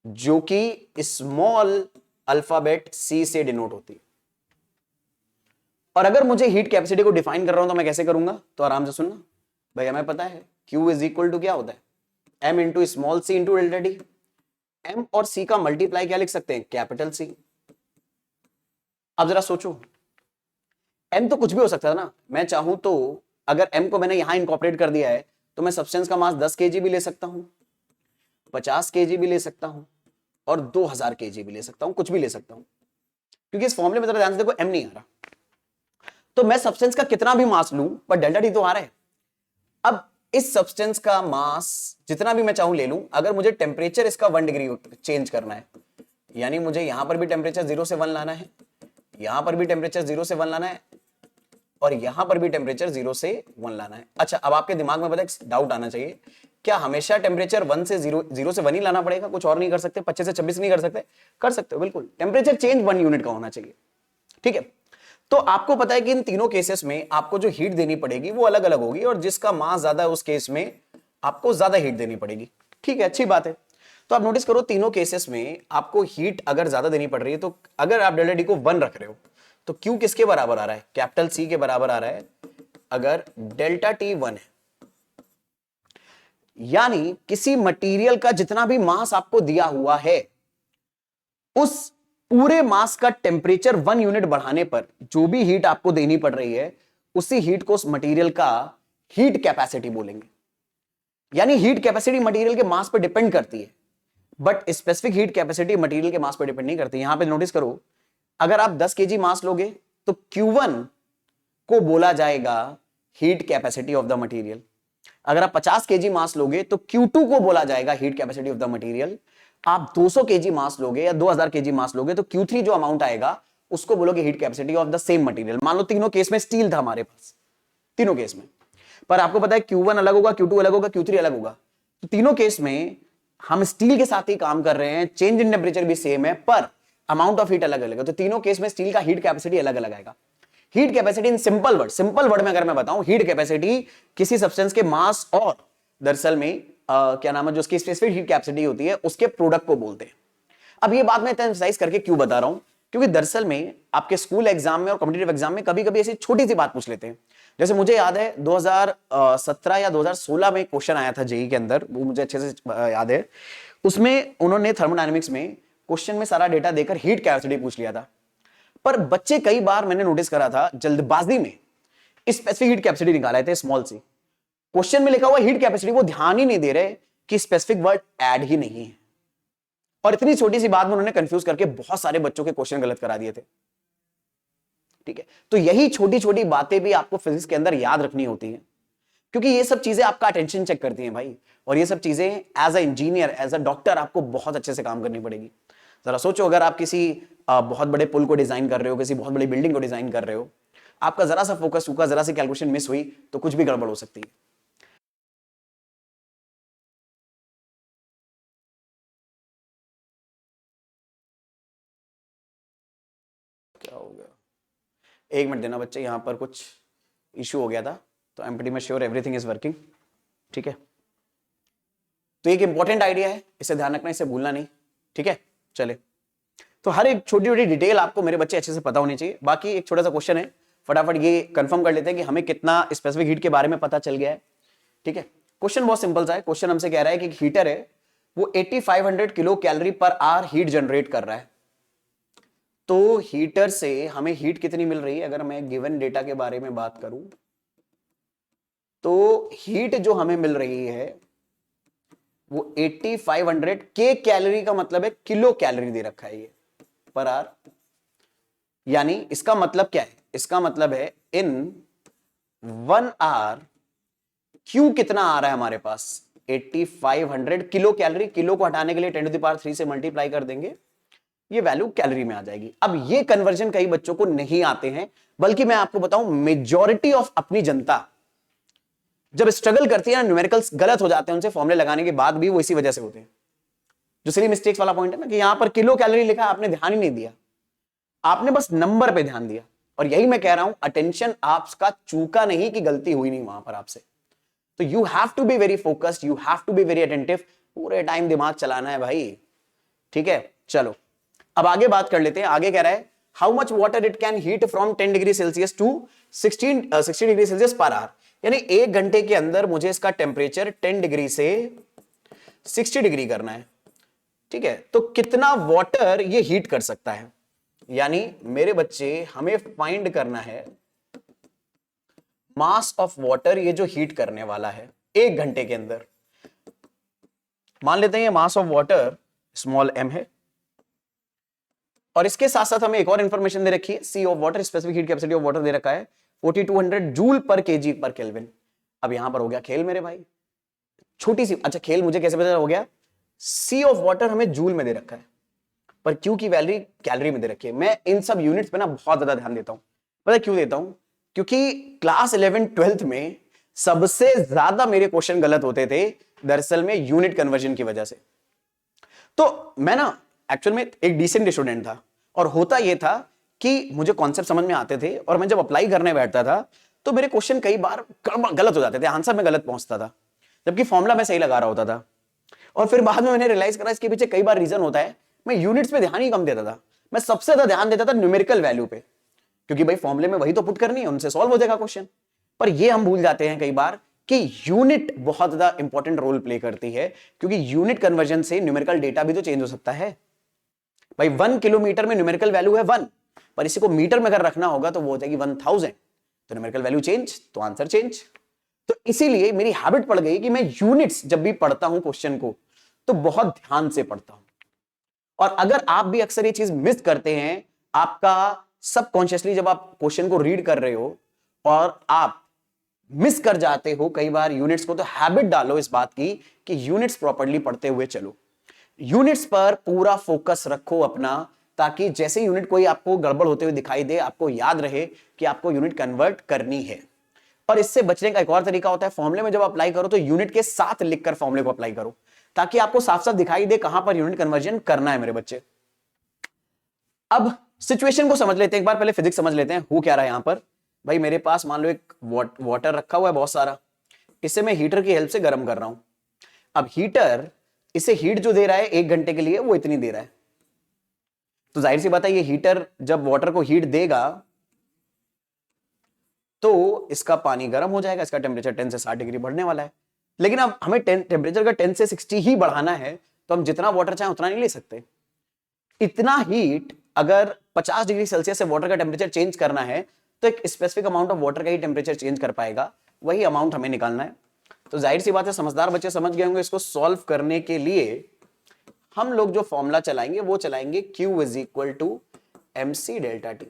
जो कि स्मॉल अल्फाबेट सी से डिनोट होती है। और अगर मुझे हीट कैपेसिटी को डिफाइन कर रहा हूं तो मैं कैसे करूंगा? तो आराम से सुनना भाई, हमें पता है Q इज इक्वल टू क्या होता है? M into small C into delta T. M और C का मल्टीप्लाई क्या लिख सकते हैं? Capital C. अब जरा सोचो, M तो कुछ भी हो सकता है ना। मैं चाहूं तो अगर M को मैंने यहां इंकॉर्पोरेट कर दिया है तो मैं सब्सटेंस का मास 10 kg भी ले सकता हूं, 50 kg भी ले सकता हूं, और 2000 kg भी ले सकता हूं, कुछ भी ले सकता हूं, क्योंकि इस फॉर्मूले में जरा ध्यान से देखो, M नहीं आ रहा। तो मैं सब्सटेंस का कितना भी मास लूं पर डेल्टा टी तो आ रहा है। अब इस सब्सटेंस का मास जितना भी मैं चाहूं ले लूं, अगर मुझे टेम्परेचर इसका 1 डिग्री चेंज करना है, यानी मुझे यहां पर भी टेम्परेचर 0 से 1 लाना है, यहां पर भी टेम्परेचर 0 से 1 लाना है, और यहां पर भी टेम्परेचर 0 से 1 लाना है। अच्छा, अब आपके दिमाग में पता है डाउट आना चाहिए, क्या हमेशा टेम्परेचर 1 से 0 से 1 ही लाना पड़ेगा? कुछ और नहीं कर सकते? 25 से 26 नहीं कर सकते? कर सकते हो, बिल्कुल। टेम्परेचर चेंज 1 यूनिट का होना चाहिए, ठीक है? तो आपको पता है कि इन तीनों केसेस में आपको जो हीट देनी पड़ेगी वो अलग अलग होगी, और जिसका मास ज्यादा है उस केस में आपको ज्यादा हीट देनी पड़ेगी, ठीक है? अच्छी बात है। तो आप नोटिस करो, तीनों केसेस में आपको हीट अगर ज्यादा देनी पड़ रही है, तो अगर आप डेल्टा टी को 1 रख रहे हो तो Q किसके बराबर आ रहा है? कैपिटल सी के बराबर आ रहा है, अगर डेल्टा टी 1 है। यानी किसी मटेरियल का जितना भी मास आपको दिया हुआ है, उस पूरे मास का टेम्परेचर 1 यूनिट बढ़ाने पर जो भी हीट आपको देनी पड़ रही है, उसी हीट को उस मटेरियल का हीट कैपेसिटी बोलेंगे। यानी हीट कैपेसिटी मटेरियल के मास पर डिपेंड करती है, but specific heat capacity material के मास पर डिपेंड नहीं करती। यहां पे नोटिस करो, अगर आप 10 kg मास लोगे तो Q1 को बोला जाएगा heat capacity of the material. अगर आप 50 kg मास लोगे तो Q2 को बोला जाएगा heat capacity of the material. आप 200 kg मास लोगे या 2000 kg मास लोगे तो Q3 जो अमाउंट आएगा उसको बोलोगे heat capacity of the same material. मान लो तीनों केस में स्टील था हमारे पास, तीनों केस में, पर आपको पता है Q1 अलग होगा, Q2 अलग होगा, Q3 अलग होगा। तो तीनों केस में हम स्टील के साथ ही काम कर रहे हैं, चेंज इन टेम्परेचर भी सेम है, पर अमाउंट ऑफ हीट अलग अलग है। तो तीनों केस में स्टील का हीट कैपेसिटी अलग अलग आएगा। Heat capacity in simple word में अगर मैं बताऊं, हीट कैपेसिटी किसी सब्सटेंस के मास और दरअसल में क्या नाम है जो उसकी स्पेसिफिक हीट कैपेसिटी होती है उसके प्रोडक्ट को बोलते हैं। अब ये बात मैं इतना एम्फसाइज करके क्यों बता रहा हूं, क्योंकि दरअसल में आपके स्कूल एग्जाम में और कॉम्पिटिटिव एग्जाम में कभी कभी ऐसी छोटी सी बात पूछ लेते हैं। जैसे मुझे याद है 2017 या 2016 में क्वेश्चन आया था जेईई के अंदर, वो मुझे अच्छे से याद है। उसमें उन्होंने थर्मोडायनेमिक्स में क्वेश्चन में सारा डेटा देकर हीट कैपेसिटी पूछ लिया था, पर बच्चे कई बार मैंने नोटिस करा था जल्दबाजी में स्पेसिफिक हीट कैपेसिटी निकाले थे स्मॉल सी। क्वेश्चन में लिखा हुआ हीट कैपेसिटी वो ध्यान ही नहीं दे रहे कि स्पेसिफिक वर्ड ऐड ही नहीं है। और इतनी छोटी सी बात में उन्होंने कंफ्यूज करके बहुत सारे बच्चों के क्वेश्चन गलत करा दिए थे। ठीक है, तो यही छोटी छोटी बातें भी आपको फिजिक्स के अंदर याद रखनी होती हैं, क्योंकि ये सब चीजें आपका अटेंशन चेक करती हैं भाई। और ये सब चीजें as a engineer, as a doctor आपको बहुत अच्छे से काम करनी पड़ेगी। जरा सोचो, अगर आप किसी बहुत बड़े पुल को डिजाइन कर रहे हो, किसी बहुत बड़ी बिल्डिंग को डिजाइन कर रहे हो, आपका जरा सा फोकस हुआ, जरा सी कैलकुलेशन मिस हुई तो कुछ भी गड़बड़ हो सकती है। क्या हो गया? एक मिनट देना बच्चे, यहां पर कुछ इश्यू हो गया था, तो I am pretty much sure everything is working. ठीक है, तो एक इंपॉर्टेंट आइडिया है, इसे ध्यान रखना, इसे भूलना नहीं। ठीक है, चले। तो हर एक छोटी छोटी डिटेल आपको मेरे बच्चे अच्छे से पता होनी चाहिए। बाकी एक छोटा सा क्वेश्चन है, फटाफट ये कंफर्म कर लेते हैं कि हमें कितना स्पेसिफिक हीट के बारे में पता चल गया है। ठीक है, क्वेश्चन बहुत सिंपल सा है। क्वेश्चन हमसे कह रहा है कि हीटर है, वो 8500 kilo calorie per hour heat generate कर रहा है। तो हीटर से हमें हीट कितनी मिल रही है? अगर मैं गिवन डेटा के बारे में बात करूं तो हीट जो हमें मिल रही है वो 8500 के कैलोरी का मतलब है किलो कैलोरी दे रखा है ये पर आवर। यानी इसका मतलब क्या है? इसका मतलब है इन 1 आवर क्यू कितना आ रहा है हमारे पास? 8500 किलो कैलोरी। किलो को हटाने के लिए 10⁻³ से मल्टीप्लाई कर देंगे, ये वैल्यू कैलोरी में आ जाएगी। अब ये कन्वर्जन कई बच्चों को नहीं आते हैं, बल्कि मैं आपको बताऊं मेजॉरिटी ऑफ अपनी जनता जब स्ट्रगल करती है ना, न्यूमेरिकल्स गलत हो जाते हैं उनसे फॉर्मुले लगाने के बाद भी, वो इसी वजह से होते हैं। जो सिली मिस्टेक्स वाला पॉइंट है ना, कि यहां पर किलो कैलोरी लिखा, आपने ध्यान ही नहीं दिया, आपने बस नंबर पे ध्यान दिया। और यही मैं कह रहा हूं, अटेंशन आपका चूका नहीं कि गलती हुई नहीं वहां पर आपसे। तो you have to be very focused, you have to be very attentive, पूरे टाइम दिमाग चलाना है भाई। ठीक है, चलो अब आगे बात कर लेते हैं। आगे कह रहा है how much water it can heat from 10 degree Celsius to 60 degree Celsius per hour. यानी 1 घंटे के अंदर मुझे इसका टेम्परेचर 10 डिग्री से 60 डिग्री करना है। ठीक है, तो कितना वाटर ये हीट कर सकता है? यानी मेरे बच्चे, हमें फाइंड करना है मास ऑफ वाटर, ये जो हीट करने वाला है 1 घंटे के अंदर। मान लेते हैं ये mass of water small m है, और इसके साथ साथ हमें एक और इंफॉर्मेशन दे रखी है, c of water, specific heat capacity of water दे रखा है 4200 जूल पर केजी पर केल्विन। अब यहां पर हो गया खेल मेरे भाई, छोटी सी, अच्छा खेल मुझे कैसे पता हो गया? सी ऑफ वाटर हमें जूल में दे रखा है, पर क्यू की वैल्यू कैलोरी में दे रखी है। मैं इन सब यूनिट्स पे ना बहुत ज्यादा ध्यान देता हूं। पता क्यों देता हूं? क्योंकि क्लास 11 12th में सबसे ज्यादा मेरे क्वेश्चन गलत होते थे दरअसल में यूनिट कन्वर्जन की वजह से। तो मैं ना एक्चुअल में एक डिसेंट स्टूडेंट था, और होता यह था कि मुझे कॉन्सेप्ट समझ में आते थे, और मैं जब अप्लाई करने बैठता था तो मेरे क्वेश्चन कई बार गलत हो जाते थे, आंसर में गलत पहुंचता था, जबकि फॉर्मूला मैं सही लगा रहा होता था। और फिर बाद में मैंने रियलाइज करा इसके पीछे कई बार रीजन होता है, मैं यूनिट्स पे ध्यान ही कम देता था, मैं सबसे ज्यादा ध्यान देता था न्यूमेरिकल वैल्यू पे, क्योंकि भाई फॉर्मूले में वही तो पुट करनी है, उनसे सॉल्व हो जाएगा क्वेश्चन। पर ये हम भूल जाते हैं कई बार कि यूनिट बहुत ज्यादा इंपॉर्टेंट रोल प्ले करती है, क्योंकि यूनिट कन्वर्जन से न्यूमेरिकल डेटा भी तो चेंज हो सकता है भाई। 1 किलोमीटर में न्यूमेरिकल वैल्यू है 1, पर इसी को मीटर में अगर रखना होगा तो वो हो जाएगी 1000, तो न्यूमेरिकल वैल्यू चेंज तो आंसर चेंज। तो इसीलिए मेरी हैबिट पड़ गई कि मैं यूनिट्स जब भी पढ़ता हूं क्वेश्चन को तो बहुत ध्यान से पढ़ता हूं। और अगर आप भी अक्सर ये चीज मिस करते हैं, आपका सबकॉन्शियसली जब आप क्वेश्चन को रीड कर रहे हो और आप मिस कर जाते हो कई बार यूनिट्स को, तो हैबिट डालो इस बात की कि यूनिट्स प्रॉपर्ली पढ़ते हुए चलो, यूनिट्स पर पूरा फोकस रखो अपना, ताकि जैसे यूनिट कोई आपको गड़बड़ होते हुए दिखाई दे, आपको याद रहे कि आपको यूनिट कन्वर्ट करनी है। और इससे बचने का एक और तरीका होता है, फॉर्मूले में जब अप्लाई करो तो यूनिट के साथ लिखकर फॉर्मूले को अप्लाई करो, ताकि आपको साफ साफ दिखाई दे कहां पर यूनिट कन्वर्जन करना है मेरे बच्चे। अब सिचुएशन को समझ लेते हैं एक बार, पहले फिजिक्स समझ लेते हैं हो क्या रहा है यहां पर। भाई मेरे पास मान लो एक वाटर रखा हुआ है बहुत सारा, इसे मैं हीटर की हेल्प से गर्म कर रहा हूं। अब हीटर इसे हीट जो दे रहा है 1 घंटे के लिए वो इतनी दे रहा है, तो जाहिर सी बात है ये हीटर जब वाटर को हीट देगा तो इसका पानी गर्म हो जाएगा, इसका टेम्परेचर 10 से 60 डिग्री बढ़ने वाला है। लेकिन अब हमें टेम्परेचर का 10 से 60 ही बढ़ाना है, तो हम जितना वाटर चाहें उतना नहीं ले सकते। इतना हीट अगर 50 डिग्री सेल्सियस से वाटर का टेम्परेचर चेंज करना है तो एक स्पेसिफिक अमाउंट ऑफ वाटर का ही टेम्परेचर चेंज कर पाएगा, वही अमाउंट हमें निकालना है। तो जाहिर सी बात है समझदार बच्चे समझ गए होंगे इसको सॉल्व करने के लिए हम लोग जो फॉर्मूला चलाएंगे वो चलाएंगे Q is equal to MC delta T.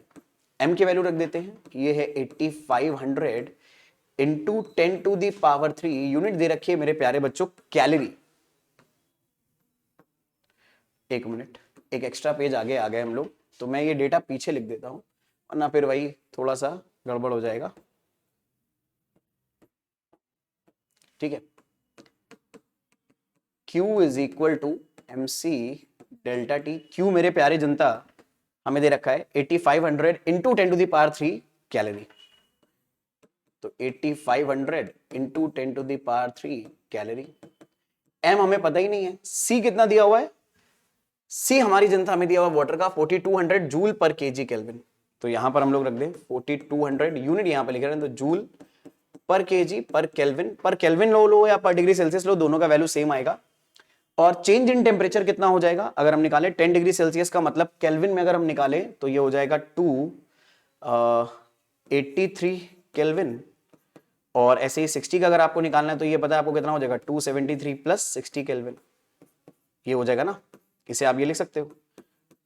M की वैल्यू रख देते हैं, ये है 8500 into 10 to the power 3, unit दे रखी है मेरे प्यारे बच्चों कैलोरी। एक मिनट, एक एक्स्ट्रा पेज आगे आ गए हम लोग, तो मैं ये डेटा पीछे लिख देता हूं वरना फिर वही थोड़ा सा गड़बड़ हो जाएगा। ठीक है, Q is equal to MC delta T. Q मेरे प्यारे जनता हमें दे रखा है 8500 into 10 to the power 3 calorie. तो 8500 into 10 to the power 3 calorie. M हमें पता ही नहीं है, C कितना दिया हुआ है, C हमारी जनता हमें दिया हुआ वाटर का 4200 जूल पर केजी केल्विन। तो यहां पर हम लोग रख दें 4200, यूनिट यहां पर लिख रहे हैं तो जूल पर केजी पर केल्विन लो या पर डिग्री सेल्सियस लो, दोनों का वैल्यू सेम आएगा। और चेंज इन टेम्परेचर कितना हो जाएगा अगर हम निकालें 10 डिग्री सेल्सियस का मतलब केल्विन में अगर हम निकालें तो ये हो जाएगा 283 केल्विन। और ऐसे ही 60 का अगर आपको निकालना है तो ये पता है आपको कितना हो जाएगा 273 प्लस 60 केल्विन, ये हो जाएगा ना। इसे आप ये लिख सकते हो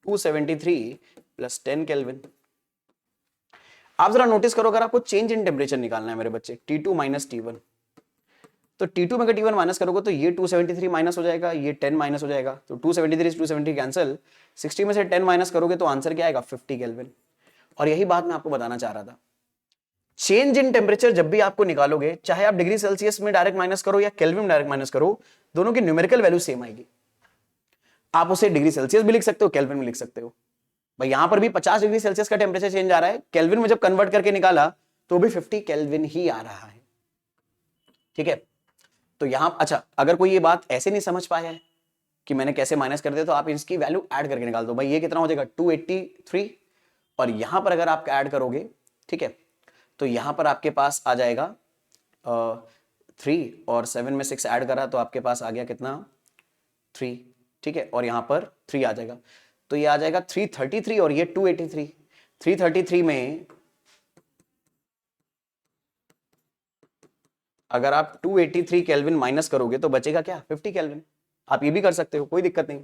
273 प्लस 10 केल्विन। आप जरा नोटिस करो, अगर आपको चेंज इन टेम्परेचर निकालना है मेरे बच्चे T2 माइनस T1, तो T2 में अगर T1 माइनस करोगे तो ये 273 माइनस हो जाएगा, ये 10 माइनस हो जाएगा, तो 273 से 270 कैंसिल, 60 में से 10 माइनस करोगे तो आंसर क्या आएगा 50 केल्विन। और यही बात मैं आपको बताना चाह रहा था, चेंज इन टेम्परेचर जब भी आपको निकालोगे, चाहे आप डिग्री सेल्सियस में डायरेक्ट माइनस करो या केल्विन में डायरेक्ट माइनस करो, दोनों की न्यूमेरिकल वैल्यू सेम आएगी। आप उसे डिग्री सेल्सियस भी लिख सकते हो, केल्विन में लिख सकते हो। भाई यहां पर भी 50 डिग्री सेल्सियस का टेम्परेचर चेंज आ रहा है, केल्विन में जब कन्वर्ट करके निकाला तो भी 50 केल्विन ही आ रहा है। ठीक है, तो यहां अच्छा, अगर कोई ये बात ऐसे नहीं समझ पाया है कि मैंने कैसे माइनस कर दिया, तो आप इसकी वैल्यू ऐड करके निकाल दो। भाई ये कितना हो जाएगा 283, और यहां पर अगर आप ऐड करोगे, ठीक है, तो यहां पर आपके पास आ जाएगा 3 और 7 में 6 ऐड करा तो आपके पास आ गया कितना 3। ठीक है, और यहां पर 3 आ जाएगा, तो ये आ जाएगा 333 और ये 283। 333 में अगर आप 283 केल्विन माइनस करोगे तो बचेगा क्या 50 केल्विन। आप ये भी कर सकते हो, कोई दिक्कत नहीं।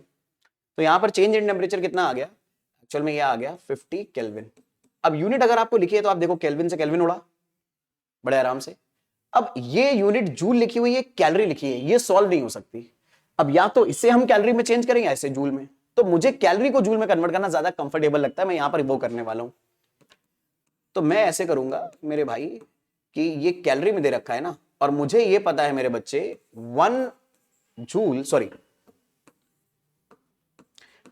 तो यहां पर चेंज इन टेम्परेचर कितना आ गया, एक्चुअल में ये आ गया 50 केल्विन। अब यूनिट अगर आपको लिखी है तो आप देखो केल्विन से केल्विन उड़ा बड़े आराम से। अब ये यूनिट जूल लिखी हुई है, कैलोरी लिखी है, ये सॉल्व नहीं हो सकती। अब या तो इसे हम कैलोरी में चेंज करेंगे, ऐसे जूल में, तो मुझे कैलोरी को जूल में कन्वर्ट करना ज्यादा कंफर्टेबल लगता है, मैं यहां पर वो करने वाला हूं। तो मैं ऐसे करूंगा मेरे भाई कि ये कैलोरी में दे रखा है ना, और मुझे ये पता है मेरे बच्चे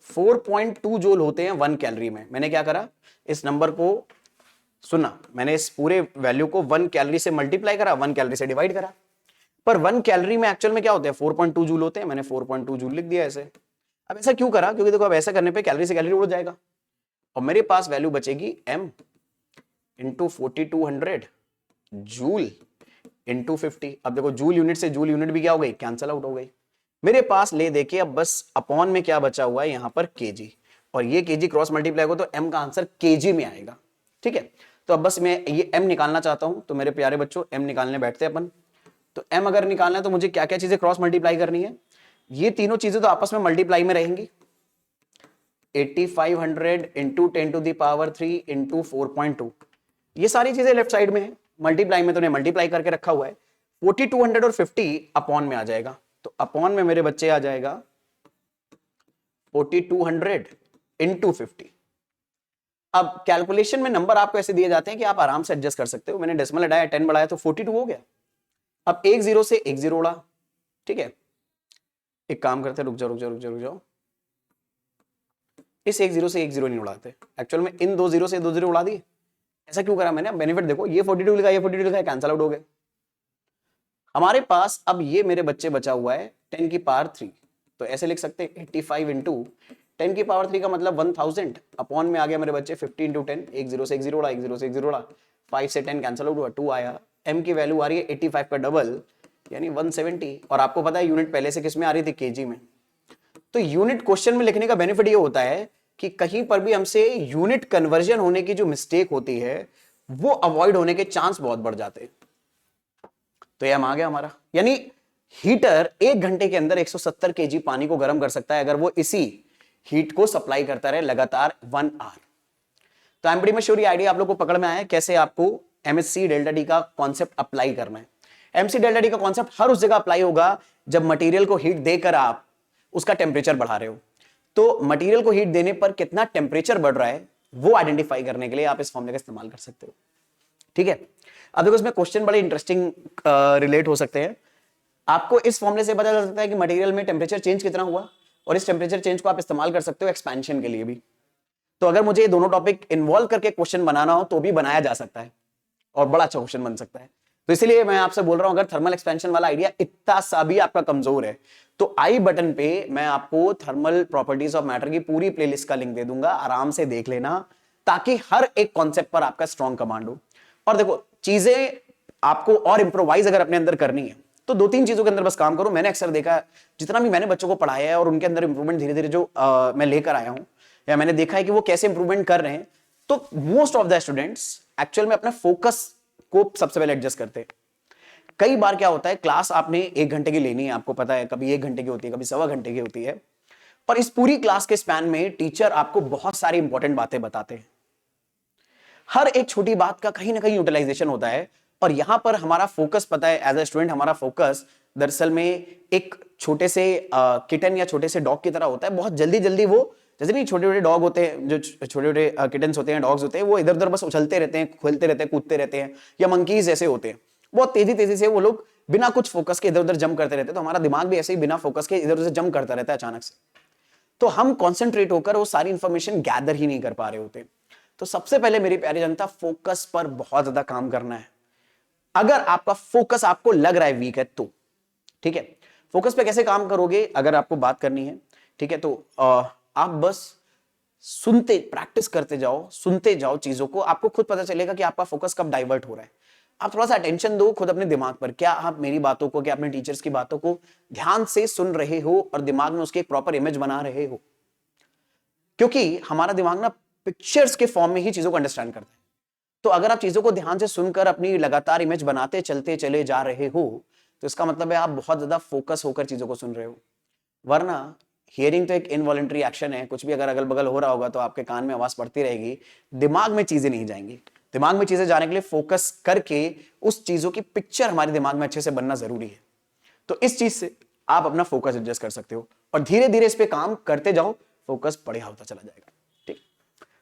4.2 जूल होते हैं 1 कैलोरी में। मैंने क्या करा, इस नंबर को सुना, मैंने इस पूरे वैल्यू को 1 कैलोरी से मल्टीप्लाई करा, 1 कैलोरी से डिवाइड करा। पर 1 कैलोरी में एक्चुअल में क्या होते हैं 4.2 जूल होते हैं, मैंने 4.2 जूल लिख दिया ऐसे। अब ऐसा क्यों करा, क्योंकि देखो अब ऐसा करने पे कैलोरी से कैलोरी उड़ जाएगा और मेरे पास वैल्यू बचेगी m इंटू 4200 जूल इंटू 50। अब देखो जूल यूनिट से जूल यूनिट भी क्या हो गई, कैंसल आउट हो गई। मेरे पास ले देके अब बस अपॉन में क्या बचा हुआ है यहां पर केजी, और ये केजी क्रॉस मल्टीप्लाई होगा तो m का आंसर केजी में आएगा। ठीक है, तो अब बस मैं ये m निकालना चाहता हूं, तो मेरे प्यारे बच्चों m निकालने बैठते हैं अपन। तो m अगर निकालना है तो मुझे क्या क्या चीजें क्रॉस मल्टीप्लाई करनी है, ये तीनों चीजें तो आपस में मल्टीप्लाई में रहेंगी। 8500 into 10 to the power 3 into 4.2, ये सारी चीजें लेफ्ट साइड में है, मल्टीप्लाई में तो ने मल्टीप्लाई करके रखा हुआ है। 4200 और 50 अपॉन में आ जाएगा, तो अपॉन में मेरे बच्चे आ जाएगा 4200 इंटू 50। अब कैलकुलेशन में नंबर आपको ऐसे दिए जाते हैं कि आप आराम से एडजस्ट कर सकते हो। मैंने डेसिमल हटाया 10 बढ़ाया तो 42 हो गया। अब एक जीरो से एक जीरो उड़ा, ठीक है, एक काम करते रुक जाओ, इस एक जीरो से एक जीरो नहीं उड़ाते, एक्चुअल में इन दो जीरो से दो जीरो उड़ा दिए। ऐसा क्यों करा मैंने, बेनिफिट देखो, ये 42 लिखा, ये 42 लिखा है, कैंसल आउट हो गए। हमारे पास अब ये मेरे बच्चे बचा हुआ है 10 की पावर 3, तो ऐसे लिख सकते हैं 85 इंटू 10 की पावर 3 का मतलब 1000 अपॉन में आ गया मेरे बच्चे 50 इंटू 10, एक जीरो से एक जीरो उड़ा, एक जीरो से एक जीरो उड़ा, 5 से 10 कैंसल आउट हुआ, 2 आया। m की वैल्यू आ रही है 85 का डबल यानी 170, और आपको पता है यूनिट पहले से किस में आ रही थी, केजी में। तो यूनिट क्वेश्चन में लिखने का बेनिफिट ये होता है कि कहीं पर भी हमसे यूनिट कन्वर्जन होने की जो मिस्टेक होती है वो अवॉइड होने के चांस बहुत बढ़ जाते हैं। तो ये आ गया हमारा, यानी हीटर 1 घंटे के अंदर 170 केजी पानी को गर्म कर सकता है अगर वो इसी हीट को सप्लाई करता रहे लगातार 1 आवर। तो आई एम प्रीटी श्योर ये आइडिया आप लोग को पकड़ में आया है कैसे आपको एमएससी डेल्टा टी का कॉन्सेप्ट अप्लाई करना है। एमसी डेल्टा टी का कॉन्सेप्ट हर उस जगह अप्लाई होगा जब मटेरियल को हीट देकर आप उसका टेम्परेचर बढ़ा रहे हो। तो मटेरियल को हीट देने पर कितना टेम्परेचर बढ़ रहा है वो आइडेंटिफाई करने के लिए आप इस फॉर्मूले का इस्तेमाल कर सकते हो। ठीक है, अब देखो इसमें क्वेश्चन बड़े इंटरेस्टिंग रिलेट हो सकते हैं। आपको इस फॉर्मूले से पता चल सकता है कि मटेरियल में टेम्परेचर चेंज कितना हुआ, और इस टेम्परेचर चेंज को आप इस्तेमाल कर सकते हो एक्सपेंशन के लिए भी। तो अगर मुझे ये दोनों टॉपिक इन्वॉल्व करके क्वेश्चन बनाना हो तो भी बनाया जा सकता है और बड़ा अच्छा क्वेश्चन बन सकता है। तो इसलिए मैं आपसे बोल रहा हूं, अगर थर्मल एक्सपेंशन वाला आइडिया इतना सा भी आपका कमजोर है तो आई बटन पे मैं आपको थर्मल प्रॉपर्टीज ऑफ मैटर की पूरी प्लेलिस्ट का लिंक दे दूंगा, आराम से देख लेना, ताकि हर एक कॉन्सेप्ट पर आपका स्ट्रॉन्ग कमांड हो। और देखो चीजें आपको और इंप्रोवाइज अगर अपने अंदर करनी है तो 2-3 चीजों के अंदर बस काम करो। मैंने अक्सर देखा, जितना भी मैंने बच्चों को पढ़ाया है और उनके अंदर इंप्रूवमेंट धीरे धीरे जो मैं लेकर आया हूं, या मैंने देखा है कि वो कैसे इंप्रूवमेंट कर रहे हैं, तो most of the students actual में अपना फोकस को सबसे पहले एडजस्ट करते हैं। कई बार क्या होता है, क्लास आपने 1 घंटे की लेनी है, आपको पता है कभी 1 घंटे की होती है, कभी 1.25 घंटे की होती है, और इस पूरी क्लास के स्पैन में टीचर आपको बहुत सारी इंपॉर्टेंट बातें बताते हैं। हर एक छोटी बात का कहीं ना कहीं यूटिलाइजेशन होता है, और यहां पर हमारा फोकस पता है एज ए स्टूडेंट, हमारा फोकस दरअसल में एक छोटे से किटन या छोटे से डॉग की तरह होता है। बहुत जल्दी जल्दी वो, जैसे नहीं छोटे छोटे डॉग होते हैं, जो छोटे छोटे किटन्स होते हैं, डॉग्स होते हैं, वो इधर उधर बस उछलते रहते हैं, खेलते रहते हैं, कूदते रहते हैं, या मंकीज जैसे होते हैं, बहुत तेजी तेजी से वो लोग बिना कुछ फोकस के इधर उधर जंप करते रहते हैं। तो हमारा दिमाग भी ऐसे ही बिना फोकस के इधर उधर जंप करता रहता है अचानक से। तो हम कॉन्सेंट्रेट होकर वो सारी इंफॉर्मेशन गैदर ही नहीं कर पा रहे होते। तो सबसे पहले मेरी प्यारी जनता, फोकस पर बहुत ज्यादा काम करना है। अगर आपका फोकस आपको लग रहा है वीक है तो ठीक है, फोकस पे कैसे काम करोगे अगर आपको बात करनी है, ठीक है, तो आप बस सुनते, प्रैक्टिस करते जाओ, सुनते जाओ चीजों को, आपको खुद पता चलेगा कि आपका फोकस कब डाइवर्ट हो रहा है। आप थोड़ा सा अटेंशन दो खुद अपने दिमाग पर, क्या आप मेरी बातों को, क्या अपने टीचर्स की बातों को ध्यान से सुन रहे हो और दिमाग में उसकी एक प्रॉपर इमेज बना रहे हो? क्योंकि हमारा दिमाग ना पिक्चर्स के फॉर्म में ही चीजों को अंडरस्टैंड करता है। तो अगर आप चीजों को ध्यान से सुनकर अपनी लगातार इमेज बनाते चलते चले जा रहे हो तो इसका मतलब है आप बहुत ज्यादा फोकस होकर चीजों को सुन रहे हो। वरना हियरिंग तो एक इनवॉलंटरी एक्शन है, कुछ भी अगर अगल बगल हो रहा होगा तो आपके कान में आवाज पड़ती रहेगी, दिमाग में चीजें नहीं जाएंगी। दिमाग में चीजें जाने के लिए फोकस करके उस चीजों की पिक्चर हमारे दिमाग में अच्छे से बनना जरूरी है। तो इस चीज से आप अपना फोकस एडजस्ट कर सकते हो और धीरे धीरे इस पे काम करते जाओ, फोकस बढ़िया होता चला जाएगा। ठीक,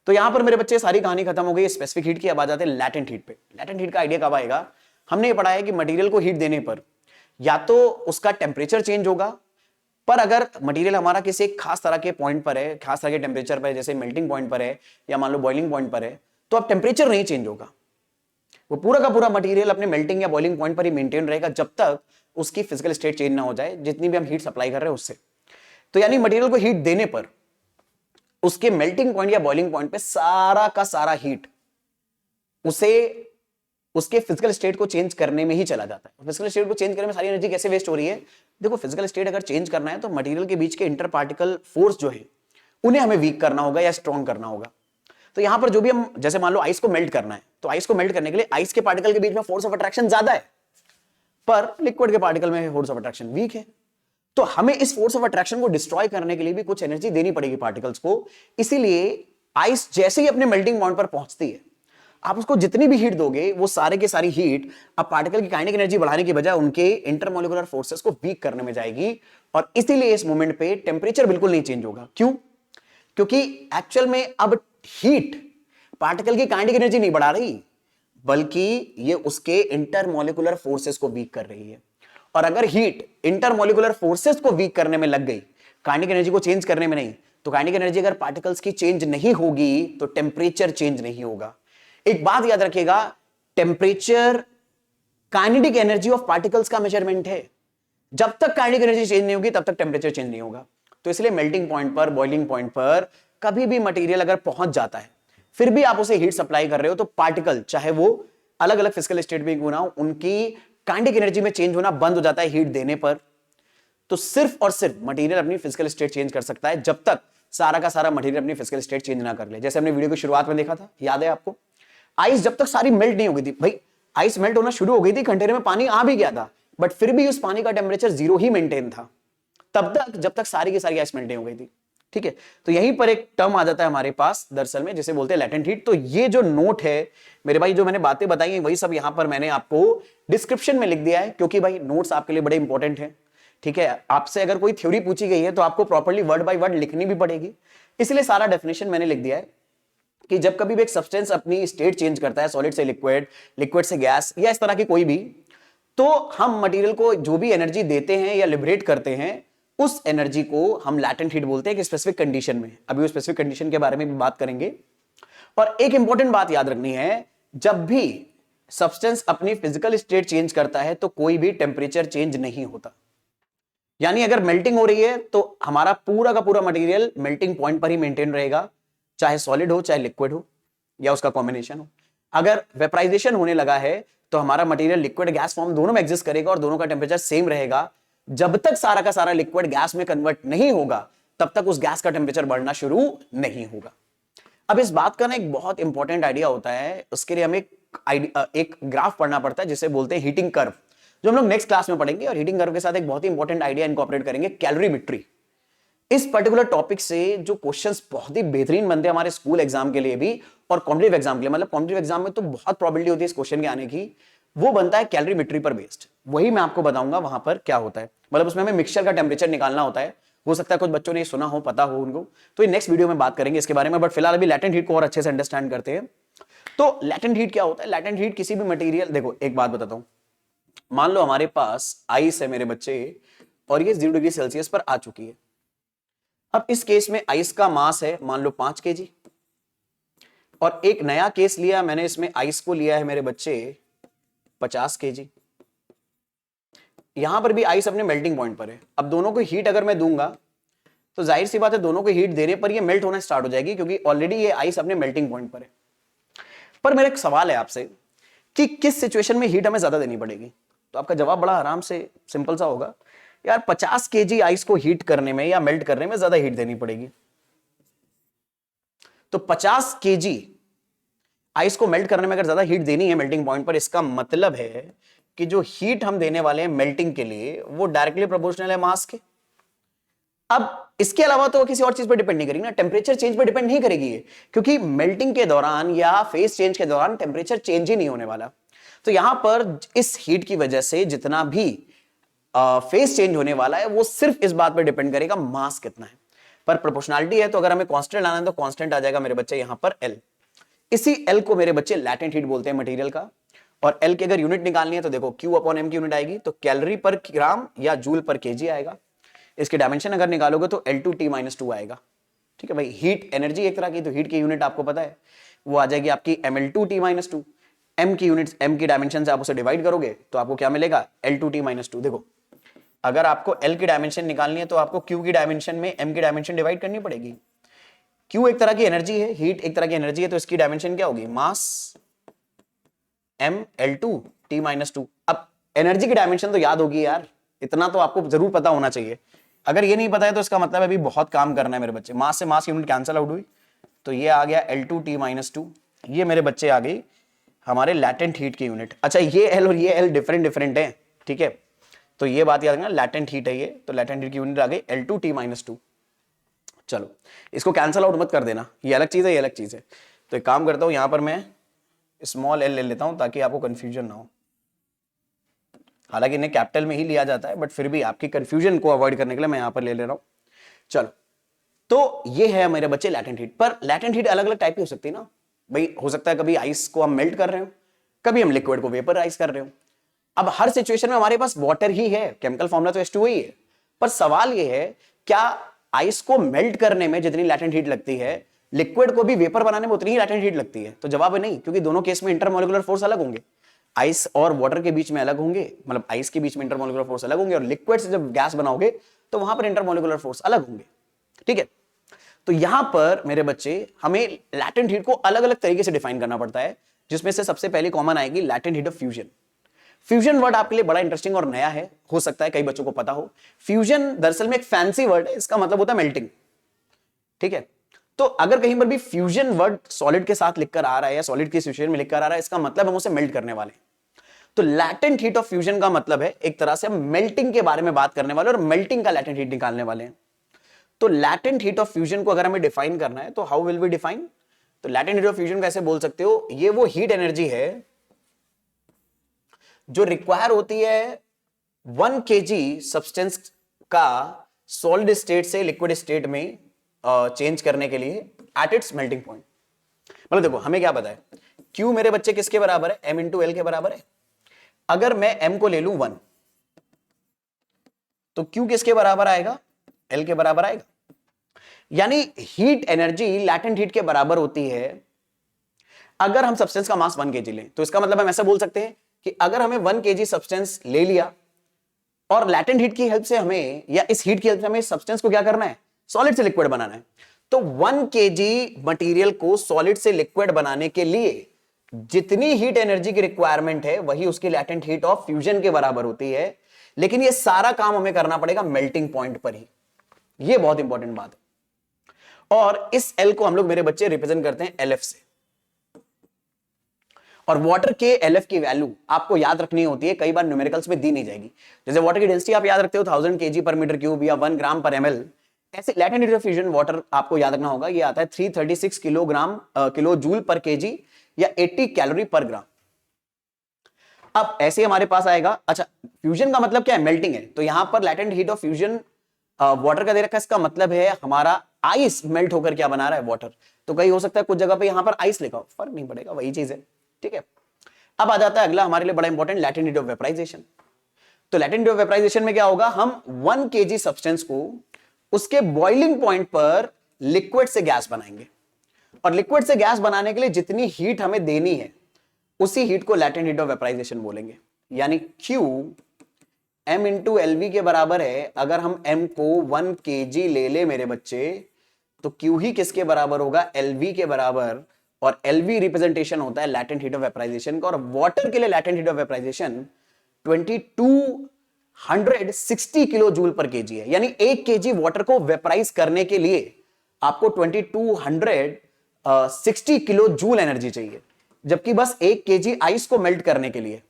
तो यहां पर मेरे बच्चे सारी कहानी खत्म हो गई स्पेसिफिक हीट की। अब आ जाते हैं लैटेंट हीट पे। लैटेंट हीट का आइडिया कब आएगा? हमने ये पढ़ा है कि मटेरियल को हीट देने पर या तो उसका टेम्परेचर चेंज होगा, पर अगर मटेरियल हमारा किसी एक खास तरह के पॉइंट पर है, खास तरह के टेम्परेचर पर है, जैसे मेल्टिंग पॉइंट पर है या मान लो बॉइलिंग पॉइंट पर है, तो अब टेम्परेचर नहीं चेंज होगा, वो पूरा का पूरा मटेरियल अपने मेल्टिंग या बॉइलिंग पॉइंट पर ही मेंटेन रहेगा जब तक उसकी फिजिकल स्टेट चेंज ना हो जाए, जितनी भी हम हीट सप्लाई कर रहे हैं उससे। तो यानी मटेरियल को हीट देने पर उसके मेल्टिंग पॉइंट या बॉइलिंग पॉइंट पे सारा का सारा हीट उसे उसके फिजिकल स्टेट को चेंज करने में ही चला जाता है। फिजिकल स्टेट को चेंज करने में सारी एनर्जी कैसे वेस्ट हो रही है? देखो, फिजिकल स्टेट अगर चेंज करना है तो मटेरियल के बीच के इंटर पार्टिकल फोर्स जो है उन्हें हमें वीक करना होगा या स्ट्रॉन्ग करना होगा। तो यहां पर जो भी हम, जैसे मान लो आइस को मेल्ट करना है, तो आइस को मेल्ट करने के लिए आइस के पार्टिकल के बीच में फोर्स ऑफ अट्रैक्शन ज्यादा है, पर लिक्विड के पार्टिकल में फोर्स ऑफ अट्रैक्शन वीक है। तो हमें इस फोर्स ऑफ अट्रैक्शन को डिस्ट्रॉय करने के लिए भी कुछ एनर्जी देनी पड़ेगी पार्टिकल्स को। इसीलिए आइस जैसे ही अपने मेल्टिंग पॉइंट पर पहुंचती है, आप उसको जितनी भी हीट दोगे वो सारे के सारी हीट अब पार्टिकल की काइनेटिक एनर्जी बढ़ाने की बजाय उनके इंटरमोलिकुलर फोर्सेस को वीक करने में जाएगी, और इसीलिए इस मोमेंट पे टेम्परेचर बिल्कुल नहीं चेंज होगा। क्यों? क्योंकि एक्चुअल में अब हीट पार्टिकल की काइनेटिक एनर्जी नहीं बढ़ा रही, बल्कि ये उसके इंटरमोलिकुलर फोर्सेस को वीक कर रही है। और अगर हीट इंटरमोलिकुलर फोर्सेस को वीक करने में लग गई, काइनेटिक एनर्जी को चेंज करने में नहीं, तो काइनेटिक एनर्जी अगर पार्टिकल्स की चेंज नहीं होगी तो टेम्परेचर चेंज नहीं होगा। एक बात याद रखिएगा, temperature kinetic energy of particles का मेजरमेंट है। जब तक काइनेटिक एनर्जी चेंज नहीं होगी तब तक टेम्परेचर चेंज नहीं होगा। तो इसलिए मेल्टिंग पॉइंट पर, बॉइलिंग पॉइंट पर कभी भी मटेरियल अगर पहुंच जाता है, फिर भी आप उसे हीट सप्लाई कर रहे हो, तो पार्टिकल चाहे वो अलग अलग फिजिकल स्टेट में क्यों ना हो, उनकी काइनेटिक एनर्जी में चेंज होना बंद हो जाता है हीट देने पर। तो सिर्फ और सिर्फ मटेरियल अपनी फिजिकल स्टेट चेंज कर सकता है जब तक सारा का सारा मटेरियल अपनी फिजिकल स्टेट चेंज ना कर ले। जैसे हमने वीडियो की शुरुआत में देखा था, याद है आपको? आइस जब तक सारी मेल्ट नहीं हो गई थी, भाई आइस मेल्ट होना शुरू हो गई थी, कंटेनर में पानी आ भी गया था, बट फिर भी उस पानी का टेम्परेचर 0 ही मेंटेन था तब तक जब तक सारी की सारी आइस मेल्ट नहीं हो गई थी। ठीक है, तो यहीं पर एक टर्म आ जाता है हमारे पास दरअसल में जिसे बोलते हैं लैटेंट हीट। तो ये जो नोट है मेरे भाई, जो मैंने बातें बताई हैं वही सब यहां पर मैंने आपको डिस्क्रिप्शन में लिख दिया है, क्योंकि भाई नोट्स आपके लिए बड़े इंपॉर्टेंट हैं। ठीक है, आपसे अगर कोई थ्योरी पूछी गई है तो आपको प्रॉपर्ली वर्ड बाय वर्ड लिखनी भी पड़ेगी, इसलिए सारा डेफिनेशन मैंने लिख दिया है कि जब कभी भी एक सब्सटेंस अपनी स्टेट चेंज करता है, सॉलिड से लिक्विड, लिक्विड से गैस या इस तरह की कोई भी, तो हम मटेरियल को जो भी एनर्जी देते हैं या लिबरेट करते हैं उस एनर्जी को हम लैटेंट हीट बोलते हैं कि स्पेसिफिक कंडीशन में। अभी उस स्पेसिफिक कंडीशन के बारे में भी बात करेंगे। और एक इंपॉर्टेंट बात याद रखनी है, जब भी सब्सटेंस अपनी फिजिकल स्टेट चेंज करता है तो कोई भी टेम्परेचर चेंज नहीं होता। यानी अगर मेल्टिंग हो रही है तो हमारा पूरा का पूरा मटेरियल मेल्टिंग पॉइंट पर ही मेंटेन रहेगा, चाहे सॉलिड हो चाहे लिक्विड हो या उसका कॉम्बिनेशन हो। अगर वेपराइजेशन होने लगा है तो हमारा मटेरियल लिक्विड गैस फॉर्म दोनों में एग्जिस्ट करेगा और दोनों का टेम्परेचर सेम रहेगा। जब तक सारा का सारा लिक्विड गैस में कन्वर्ट नहीं होगा तब तक उस गैस का टेम्परेचर बढ़ना शुरू नहीं होगा। अब इस बात का ना एक बहुत इंपॉर्टेंट आइडिया होता है, उसके लिए हमें एक ग्राफ पढ़ना पड़ता है जिसे बोलते हैं हीटिंग कर्व, जो हम लोग नेक्स्ट क्लास में पढ़ेंगे। और हीटिंग कर्व के साथ एक बहुत ही इंपॉर्टेंट आइडिया इनकॉर्पोरेट करेंगे, कैलोरीमेट्री। इस पर्टिकुलर टॉपिक से जो क्वेश्चंस बहुत ही बेहतरीन बनते हैं हमारे स्कूल एग्जाम के लिए भी और कॉम्पिटिटिव एग्जाम के लिए, मतलब कॉम्पिटिटिव एग्जाम में तो बहुत प्रोबेबिलिटी होती है इस क्वेश्चन के आने की, वो बनता है कैलोरीमेट्री पर बेस्ड। वही मैं आपको बताऊंगा वहां पर क्या होता है, मतलब उसमें हमें मिक्सचर का टेम्परेचर निकालना होता है। हो सकता है कुछ बच्चों ने सुना हो, पता हो उनको, तो ये नेक्स्ट वीडियो में बात करेंगे इसके बारे में। बट फिलहाल अभी लैटेंट हीट को और अच्छे से अंडरस्टैंड करते हैं। तो लैटेंट हीट क्या होता है? लैटेंट हीट किसी भी मटेरियल, देखो एक बात बताता हूं, मान लो हमारे पास आइस है मेरे बच्चे और ये 0 डिग्री सेल्सियस पर आ चुकी है। अब इस केस में आइस का मास है मान लो 5 kg, और एक नया केस लिया मैंने, इसमें आइस को लिया है मेरे बच्चे 50 kg। यहां पर भी आइस अपने मेल्टिंग पॉइंट पर है। अब दोनों को हीट अगर मैं दूंगा तो जाहिर सी बात है दोनों को हीट देने पर ये मेल्ट होना स्टार्ट हो जाएगी, क्योंकि ऑलरेडी ये आइस अपने मेल्टिंग पॉइंट पर है। पर मेरा एक सवाल है आपसे कि किस सिचुएशन में हीट हमें ज्यादा देनी पड़ेगी? तो आपका जवाब बड़ा आराम से सिंपल सा होगा, यार 50 kg आइस को हीट करने में या मेल्ट करने में ज्यादा हीट देनी पड़ेगी। तो 50 kg आइस को मेल्ट करने में अगर ज्यादा हीट देनी है मेल्टिंग पॉइंट पर, इसका मतलब है कि जो हीट हम देने वाले हैं मेल्टिंग के लिए वो डायरेक्टली प्रोपोर्शनल है मास के। अब इसके अलावा तो किसी और चीज पर डिपेंड नहीं करेगी ना, टेम्परेचर चेंज पर डिपेंड नहीं करेगी ये, क्योंकि मेल्टिंग के दौरान या फेज चेंज के दौरान टेम्परेचर चेंज ही नहीं होने वाला। तो यहां पर इस हीट की वजह से जितना भी फेज चेंज होने वाला है वो सिर्फ इस बात पर डिपेंड करेगा मास कितना है। पर प्रोपोर्शनलिटी है तो अगर हमें कांस्टेंट लाना है तो कांस्टेंट आ जाएगा मेरे बच्चे यहां पर L। इसी L को मेरे बच्चे लैटेंट हीट बोलते हैं मटेरियल का। और L की अगर यूनिट निकालनी है तो देखो Q अपॉन M की यूनिट आएगी, तो कैलोरी पर ग्राम या जूल पर केजी आएगा। इसके डायमेंशन अगर निकालोगे तो L2T-2 आएगा। ठीक है भाई, हीट एनर्जी एक तरह की, तो हीट की यूनिट आपको पता है वो आ जाएगी आपकी Ml2T-2। M की यूनिट, M की डायमेंशन से आप उसे डिवाइड करोगे तो आपको क्या मिलेगा? L2T-2। देखो अगर आपको L की डायमेंशन निकालनी है तो आपको Q की डायमेंशन में M की डायमेंशन डिवाइड करनी पड़ेगी। Q एक तरह की एनर्जी है, हीट एक तरह की एनर्जी है, तो इसकी डायमेंशन क्या होगी? मास Ml2T-2। अब एनर्जी की डायमेंशन तो याद होगी यार, इतना तो आपको जरूर पता होना चाहिए। अगर ये नहीं पता है तो इसका मतलब अभी बहुत काम करना है मेरे बच्चे। मास से मास यूनिट कैंसिल आउट हुई, तो ये आ गया L2T-2। ये मेरे बच्चे आ गई हमारे लैटेंट हीट की यूनिट। अच्छा, ये L और ये L डिफरेंट है, ठीक है, तो ये बात याद रखना, लैटेंट हीट है ये, तो लैटेंट हीट की यूनिट आ गई L2T-2। चलो इसको कैंसिल आउट मत कर देना, ये अलग चीज है, ये अलग चीज है। तो एक काम करता हूं, यहां पर मैं स्मॉल l ले लेता हूं ताकि आपको कंफ्यूजन ना हो। हालांकि इन्हें कैपिटल में ही लिया जाता है, बट फिर भी आपकी कंफ्यूजन को अवॉइड करने के लिए मैं यहां पर ले रहा हूं। चलो, तो ये है मेरे बच्चे लैटेंट हीट। पर लैटेंट हीट अलग अलग टाइप की हो सकती है ना भाई। हो सकता है कभी आइस को हम मेल्ट कर रहे हो, कभी हम लिक्विड को वेपराइज कर रहे हो। अब हर सिचुएशन में हमारे पास वाटर ही है, केमिकल फॉर्मूला तो H2O ही है। पर सवाल ये है, क्या आइस को मेल्ट करने में जितनी लैटेंट हीट लगती है, लिक्विड को भी वेपर बनाने में उतनी ही लैटेंट हीट लगती है? तो जवाब है नहीं, क्योंकि दोनों केस में इंटरमोलिकुलर फोर्स अलग होंगे। आइस और वाटर के बीच में अलग होंगे, मतलब आइस के बीच में इंटरमोलिकुलर फोर्स अलग होंगे, और लिक्विड से जब गैस बनाओगे तो वहां पर इंटरमोलिकुलर फोर्स अलग होंगे। ठीक है, तो यहां पर मेरे बच्चे हमें लैटेंट हीट को अलग अलग तरीके से डिफाइन करना पड़ता है, जिसमें से सबसे पहले कॉमन आएगी latent heat of fusion. Fusion word आपके लिए बड़ा इंटरेस्टिंग और नया है, हो सकता है कई बच्चों को पता हो। फ्यूजन दरअसल में एक फैंसी वर्ड है, इसका मतलब होता है मेल्टिंग। ठीक है, तो अगर कहीं पर भी फ्यूजन वर्ड सॉलिड के साथ लिखकर आ रहा है या सॉलिड की सिचुएशन में लिखकर आ रहा है, इसका मतलब हम उसे मेल्ट करने वाले हैं। तो लैटेंट हीट ऑफ फ्यूजन का मतलब है एक तरह से हम मेल्टिंग के बारे में बात करने वाले और मेल्टिंग का लैटेंट हीट निकालने वाले हैं। तो लैटेंट हीट ऑफ फ्यूजन को अगर हमें डिफाइन करना है तो हाउ विल वी डिफाइन? तो लैटेंट हीट ऑफ फ्यूजन कैसे बोल सकते हो, ये वो हीट एनर्जी है जो रिक्वायर होती है 1 kg सब्सटेंस का सॉलिड स्टेट से लिक्विड स्टेट में चेंज करने के लिए एट इट्स मेल्टिंग पॉइंट। मतलब देखो हमें क्या पता है, Q मेरे बच्चे किसके बराबर है? M इंटू एल के बराबर है। अगर मैं M को ले लूं 1 तो Q किसके बराबर आएगा? L के बराबर आएगा। यानी हीट एनर्जी लैटेंट हीट के बराबर होती है अगर हम सब्सटेंस का मास 1 kg लें। तो इसका मतलब हम ऐसा बोल सकते हैं कि अगर हमें 1 kg सब्सटेंस ले लिया और लैटेंट हीट की हेल्प से हमें, या इस हीट की हेल्प से हमें सब्सटेंस को क्या करना है? सॉलिड से लिक्विड बनाना है। तो 1 kg मटेरियल को सॉलिड से लिक्विड बनाने के लिए जितनी हीट एनर्जी की रिक्वायरमेंट है वही उसकी लैटेंट हीट ऑफ फ्यूजन के बराबर होती है। लेकिन ये सारा काम हमें करना पड़ेगा मेल्टिंग पॉइंट पर ही। ये बहुत इंपॉर्टेंट बात है। और इस एल को हम लोग मेरे बच्चे रिप्रेजेंट करते हैं एलएफ से। और वाटर के एलएफ की वैल्यू आपको याद रखनी होती है, कई बार न्यूमेरिकल्स में दी नहीं जाएगी। जैसे वाटर की डेंसिटी आप याद रखते हो 1000 kg पर मीटर क्यूब या 1 ग्राम पर ml, ऐसे latent heat of fusion water आपको याद रखना होगा, ये आता है 336 किलो जूल पर केजी या 80 कैलोरी पर ग्राम। अब ऐसे हमारे पास आएगा, अच्छा फ्यूजन का मतलब क्या है? मेल्टिंग है। तो यहां पर latent heat of fusion water का दे रखा है, इसका मतलब है हमारा आइस मेल्ट होकर क्या बना रहा है? वाटर। तो कहीं हो सकता है कुछ जगह पे यहां पर आइस लिखा हो, फर्क नहीं पड़ेगा, वही चीज है। ठीक है, अब आ जाता है अगला हमारे लिए बड़ा important, latent heat of vaporization. तो लैटेंट हीट ऑफ वेपराइजेशन में क्या होगा? हम 1 kg सब्सटेंस को उसके बॉइलिंग पॉइंट पर लिक्विड से गैस बनाएंगे, और लिक्विड से गैस बनाने के लिए जितनी हीट हमें देनी है उसी हीट को लैटेंट हीट ऑफ वेपराइजेशन बोलेंगे। यानी Q M इंटू एलवी के बराबर है। अगर हम M को 1 kg ले ले मेरे बच्चे, तो Q ही किसके बराबर होगा? LV के बराबर। और LV रिप्रेजेंटेशन होता है लैटेंट हीट ऑफ वेपराइजेशन का। और वाटर के लिए latent heat of vaporization 2260 kilo joule per KG है। यानी 1 kg वाटर को वेपराइज करने के लिए आपको 2260 किलो जूल एनर्जी चाहिए, जबकि बस 1 kg आइस को मेल्ट करने के लिए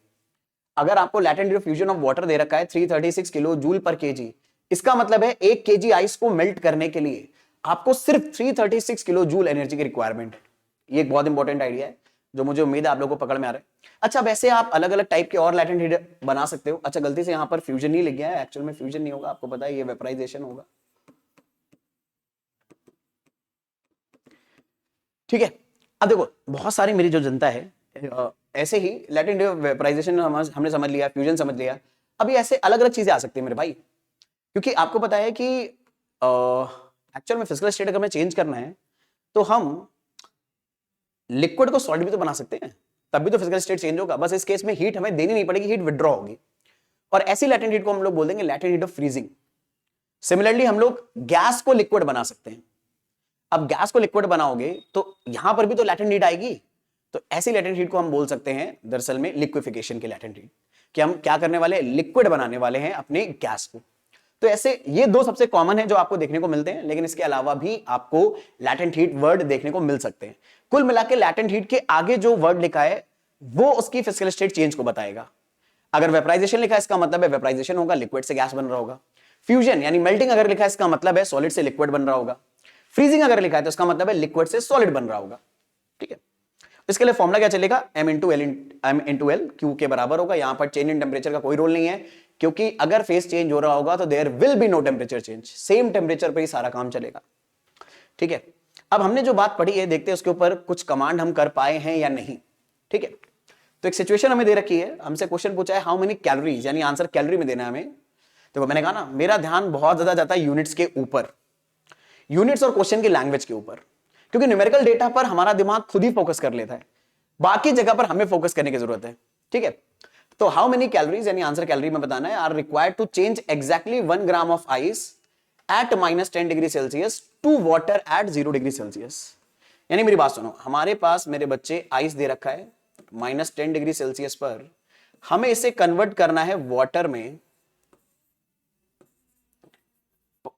अगर आपको latent heat of fusion of water दे रखा है 336 किलो जूल पर केजी, इसका मतलब है 1 kg आइस को मेल्ट करने के लिए आपको सिर्फ 336 किलो जूल एनर्जी की रिक्वायरमेंट है। ये एक बहुत इंपॉर्टेंट आइडिया है जो मुझे उम्मीद है आप लोगों को पकड़ में आ रहा है। अच्छा, वैसे आप अलग अलग टाइप के और लैटेंट हीट बना सकते हो। अच्छा, गलती से यहां पर फ्यूजन नहीं लिख गया है, एक्चुअल में फ्यूजन नहीं होगा, आपको पता है ये वेपराइजेशन होगा। ठीक है, अब देखो बहुत सारी मेरी जो जनता है ऐसे ही लैटेंट वेपराइजेशन हमने समझ लिया, फ्यूजन समझ लिया, अभी ऐसे अलग अलग चीजें आ सकती है मेरे भाई। क्योंकि आपको पता है कि एक्चुअल में फिजिकल स्टेट अगर हमें चेंज करना है तो हम लिक्विड को सॉलिड भी तो बना सकते हैं, तब भी तो फिजिकल स्टेट चेंज होगा। बस इस केस में हीट हमें देनी नहीं पड़ेगी, हीट विड्रॉ होगी। और ऐसी लैटेंट हीट को हम लोग बोल देंगे latent heat of freezing. Similarly हम लोग गैस को लिक्विड बना सकते हैं। अब गैस को लिक्विड बनाओगे तो यहां पर भी तो लैटेंट हीट आएगी। तो ऐसी लैटेंट हीट को हम बोल सकते हैं दरअसल में लिक्विफिकेशन की लैटेंट हीट, कि हम क्या करने वाले हैं? लिक्विड बनाने वाले हैं अपने गैस को। तो ऐसे ये दो सबसे कॉमन है जो आपको देखने को मिलते हैं, लेकिन इसके अलावा भी आपको लैटेंट हीट वर्ड देखने को मिल सकते हैं। कुल मिलाकर लैटेंट हीट के आगे जो वर्ड लिखा है वो उसकी फिजिकल स्टेट चेंज को बताएगा। अगर वेपराइजेशन लिखा है इसका मतलब है वेपराइजेशन होगा, लिक्विड से गैस बन रहा होगा। फ्यूजन यानी मेल्टिंग अगर लिखा है इसका मतलब है सॉलिड से लिक्विड बन रहा होगा। फ्रीजिंग अगर लिखा है तो इसका मतलब है लिक्विड से सॉलिड बन रहा होगा। ठीक है, इसके लिए फॉर्मूला क्या चलेगा? M इंटू एल Q के बराबर होगा। यहां पर चेंज इन टेम्परेचर का कोई रोल नहीं है, क्योंकि अगर फेस चेंज हो रहा होगा तो there will be no temperature change, same temperature पर ही सारा काम चलेगा। ठीक है, अब हमने जो बात पढ़ी है देखते हैं उसके ऊपर कुछ कमांड हम कर पाए हैं या नहीं। ठीक है, तो एक सिचुएशन हमें दे रखी है, हमसे क्वेश्चन पूछा है हाउ मेनी कैलोरीज, यानी आंसर कैलोरी में देना है हमें। देखो मैंने कहा ना मेरा ध्यान बहुत ज्यादा जाता है यूनिट्स के ऊपर, यूनिट्स और क्वेश्चन की लैंग्वेज के ऊपर, क्योंकि न्यूमेरिकल डेटा पर हमारा दिमाग खुद ही फोकस कर लेता है, बाकी जगह पर हमें फोकस करने की जरूरत है। ठीक है, तो हाउ मेनी कैलोरीज यानी आंसर कैलोरी में बताना है, are required to change exactly 1 gram of ice at -10 degree Celsius to water at 0 degree Celsius. यानी मेरी बात सुनो, हमारे पास मेरे बच्चे आइस दे रखा है -10 डिग्री सेल्सियस पर, हमें इसे कन्वर्ट करना है वाटर में,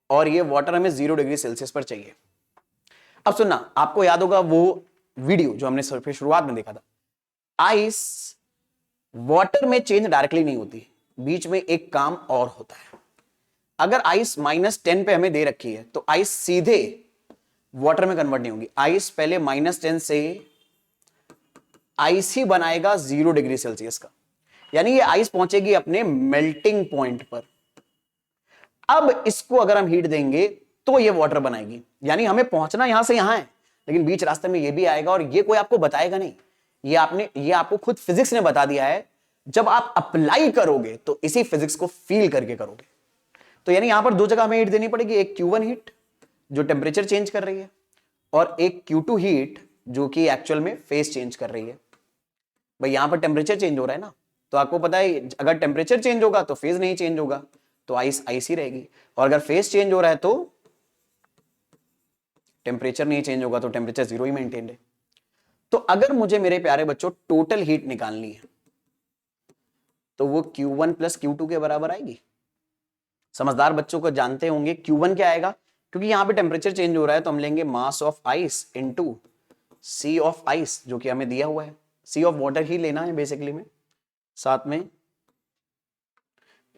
और ये वाटर हमें 0 डिग्री सेल्सियस पर चाहिए। अब सुनना, आपको याद होगा वो वीडियो जो हमने शुरुआत में देखा था, आइस वाटर में चेंज डायरेक्टली नहीं होती, बीच में एक काम और होता है। अगर आइस -10 पे हमें दे रखी है तो आइस सीधे वाटर में कन्वर्ट नहीं होगी। आइस पहले -10 से आइस ही बनाएगा 0 डिग्री सेल्सियस का, यानी ये आइस पहुंचेगी अपने मेल्टिंग पॉइंट पर। अब इसको अगर हम हीट देंगे तो ये वाटर बनाएगी, यानी हमें पहुंचना यहां से यहां है, लेकिन बीच रास्ते में ये भी आएगा और ये कोई आपको बताएगा नहीं, ये आपको खुद फिजिक्स ने बता दिया है। जब आप अप्लाई करोगे तो इसी फिजिक्स को फील करके करोगे। तो यानी यहां पर दो जगह हमें हीट देनी पड़ेगी, एक Q1 हीट जो टेम्परेचर चेंज कर रही है और एक Q2 हीट जो कि एक्चुअल में फेस चेंज कर रही है। भाई यहां पर टेम्परेचर चेंज हो रहा है ना, तो आपको पता है अगर टेम्परेचर चेंज होगा तो फेज नहीं चेंज होगा, तो आइस आइस ही रहेगी, और अगर फेज चेंज हो रहा है तो टेम्परेचर नहीं चेंज होगा, तो टेम्परेचर 0 ही मेंटेन है। तो अगर मुझे मेरे प्यारे बच्चों टोटल हीट निकालनी है तो वो Q1 प्लस Q2 के बराबर आएगी। समझदार बच्चों को जानते होंगे Q1 क्या आएगा, क्योंकि यहां पे टेम्परेचर चेंज हो रहा है तो हम लेंगे mass of ice into C of ice जो कि हमें दिया हुआ है, सी ऑफ वाटर ही लेना है बेसिकली में, साथ में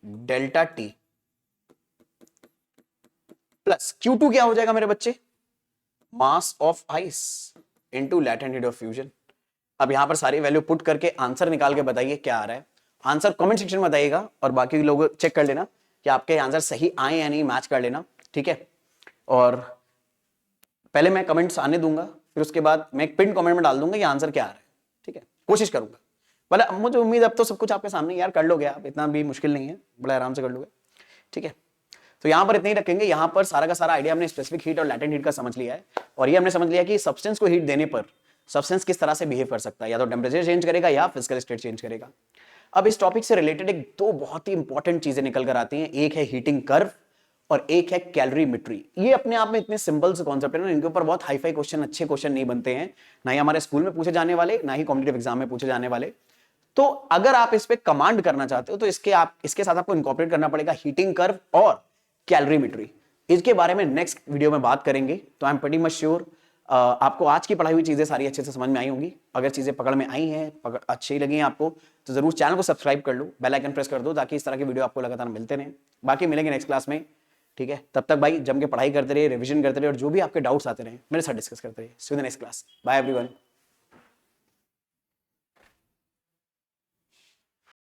डेल्टा टी प्लस Q2 क्या हो जाएगा मेरे बच्चे, मास of ice into latent heat of fusion. अब यहां पर सारी वैल्यू पुट करके आंसर निकाल के बताइए क्या आ रहा है। आंसर कमेंट सेक्शन में बताइएगा और बाकी लोग चेक कर लेना कि आपके आंसर सही आए या नहीं, मैच कर लेना, ठीक है। और पहले मैं कमेंट्स आने दूंगा, फिर उसके बाद मैं एक पिन कमेंट में डाल दूंगा कि आंसर क्या आ रहा है, ठीक है, कोशिश करूंगा। भले मुझे उम्मीद अब तो सब कुछ आपके सामने यार, कर लोगे आप, इतना भी मुश्किल नहीं है, बड़ा आराम से कर लोगे, ठीक है। तो यहां पर इतना ही रखेंगे। यहां पर सारा का सारा आइडिया हमने स्पेसिफिक हीट और लैटेंट हीट का समझ लिया है, और ये हमने समझ लिया कि सब्सटेंस को हीट देने पर सब्सटेंस किस तरह से बिहेव कर सकता है, या तो टेम्परेचर चेंज करेगा या फिजिकल स्टेट चेंज करेगा। अब इस टॉपिक से रिलेटेड एक दो बहुत ही इंपॉर्टेंट चीजें निकल कर आती हैं, एक है हीटिंग कर्व और एक है कैलोरीमेट्री। ये अपने आप में इतने सिंपल से कॉन्सेप्ट है ना, इनके ऊपर बहुत हाईफाई क्वेश्चन, अच्छे क्वेश्चन नहीं बनते हैं, ना ही हमारे स्कूल में पूछे जाने वाले, ना ही कॉम्पिटिटिव एग्जाम में पूछे जाने वाले। तो अगर आप इस पे कमांड करना चाहते हो तो इसके साथ आपको इंकॉर्पोरेट करना पड़ेगा हीटिंग कर्व और कैलोरीमेट्री। इसके बारे में नेक्स्ट वीडियो में बात करेंगे। तो I am pretty much sure आपको आज की पढ़ाई हुई चीजें सारी अच्छे से समझ में आई होंगी। अगर चीजें पकड़ में आई हैं, अच्छी लगी हैं आपको, तो जरूर चैनल को सब्सक्राइब कर लो, बेल आइकन प्रेस कर दो, ताकि इस तरह की वीडियो आपको लगातार मिलते रहें। बाकी मिलेंगे नेक्स्ट क्लास में, ठीक है। तब तक भाई जम के पढ़ाई करते रहिए, रिवीजन करते रहिए, और जो भी आपके डाउट्स आते रहे मेरे साथ डिस्कस करते रहिए। See you in the next class, bye everyone.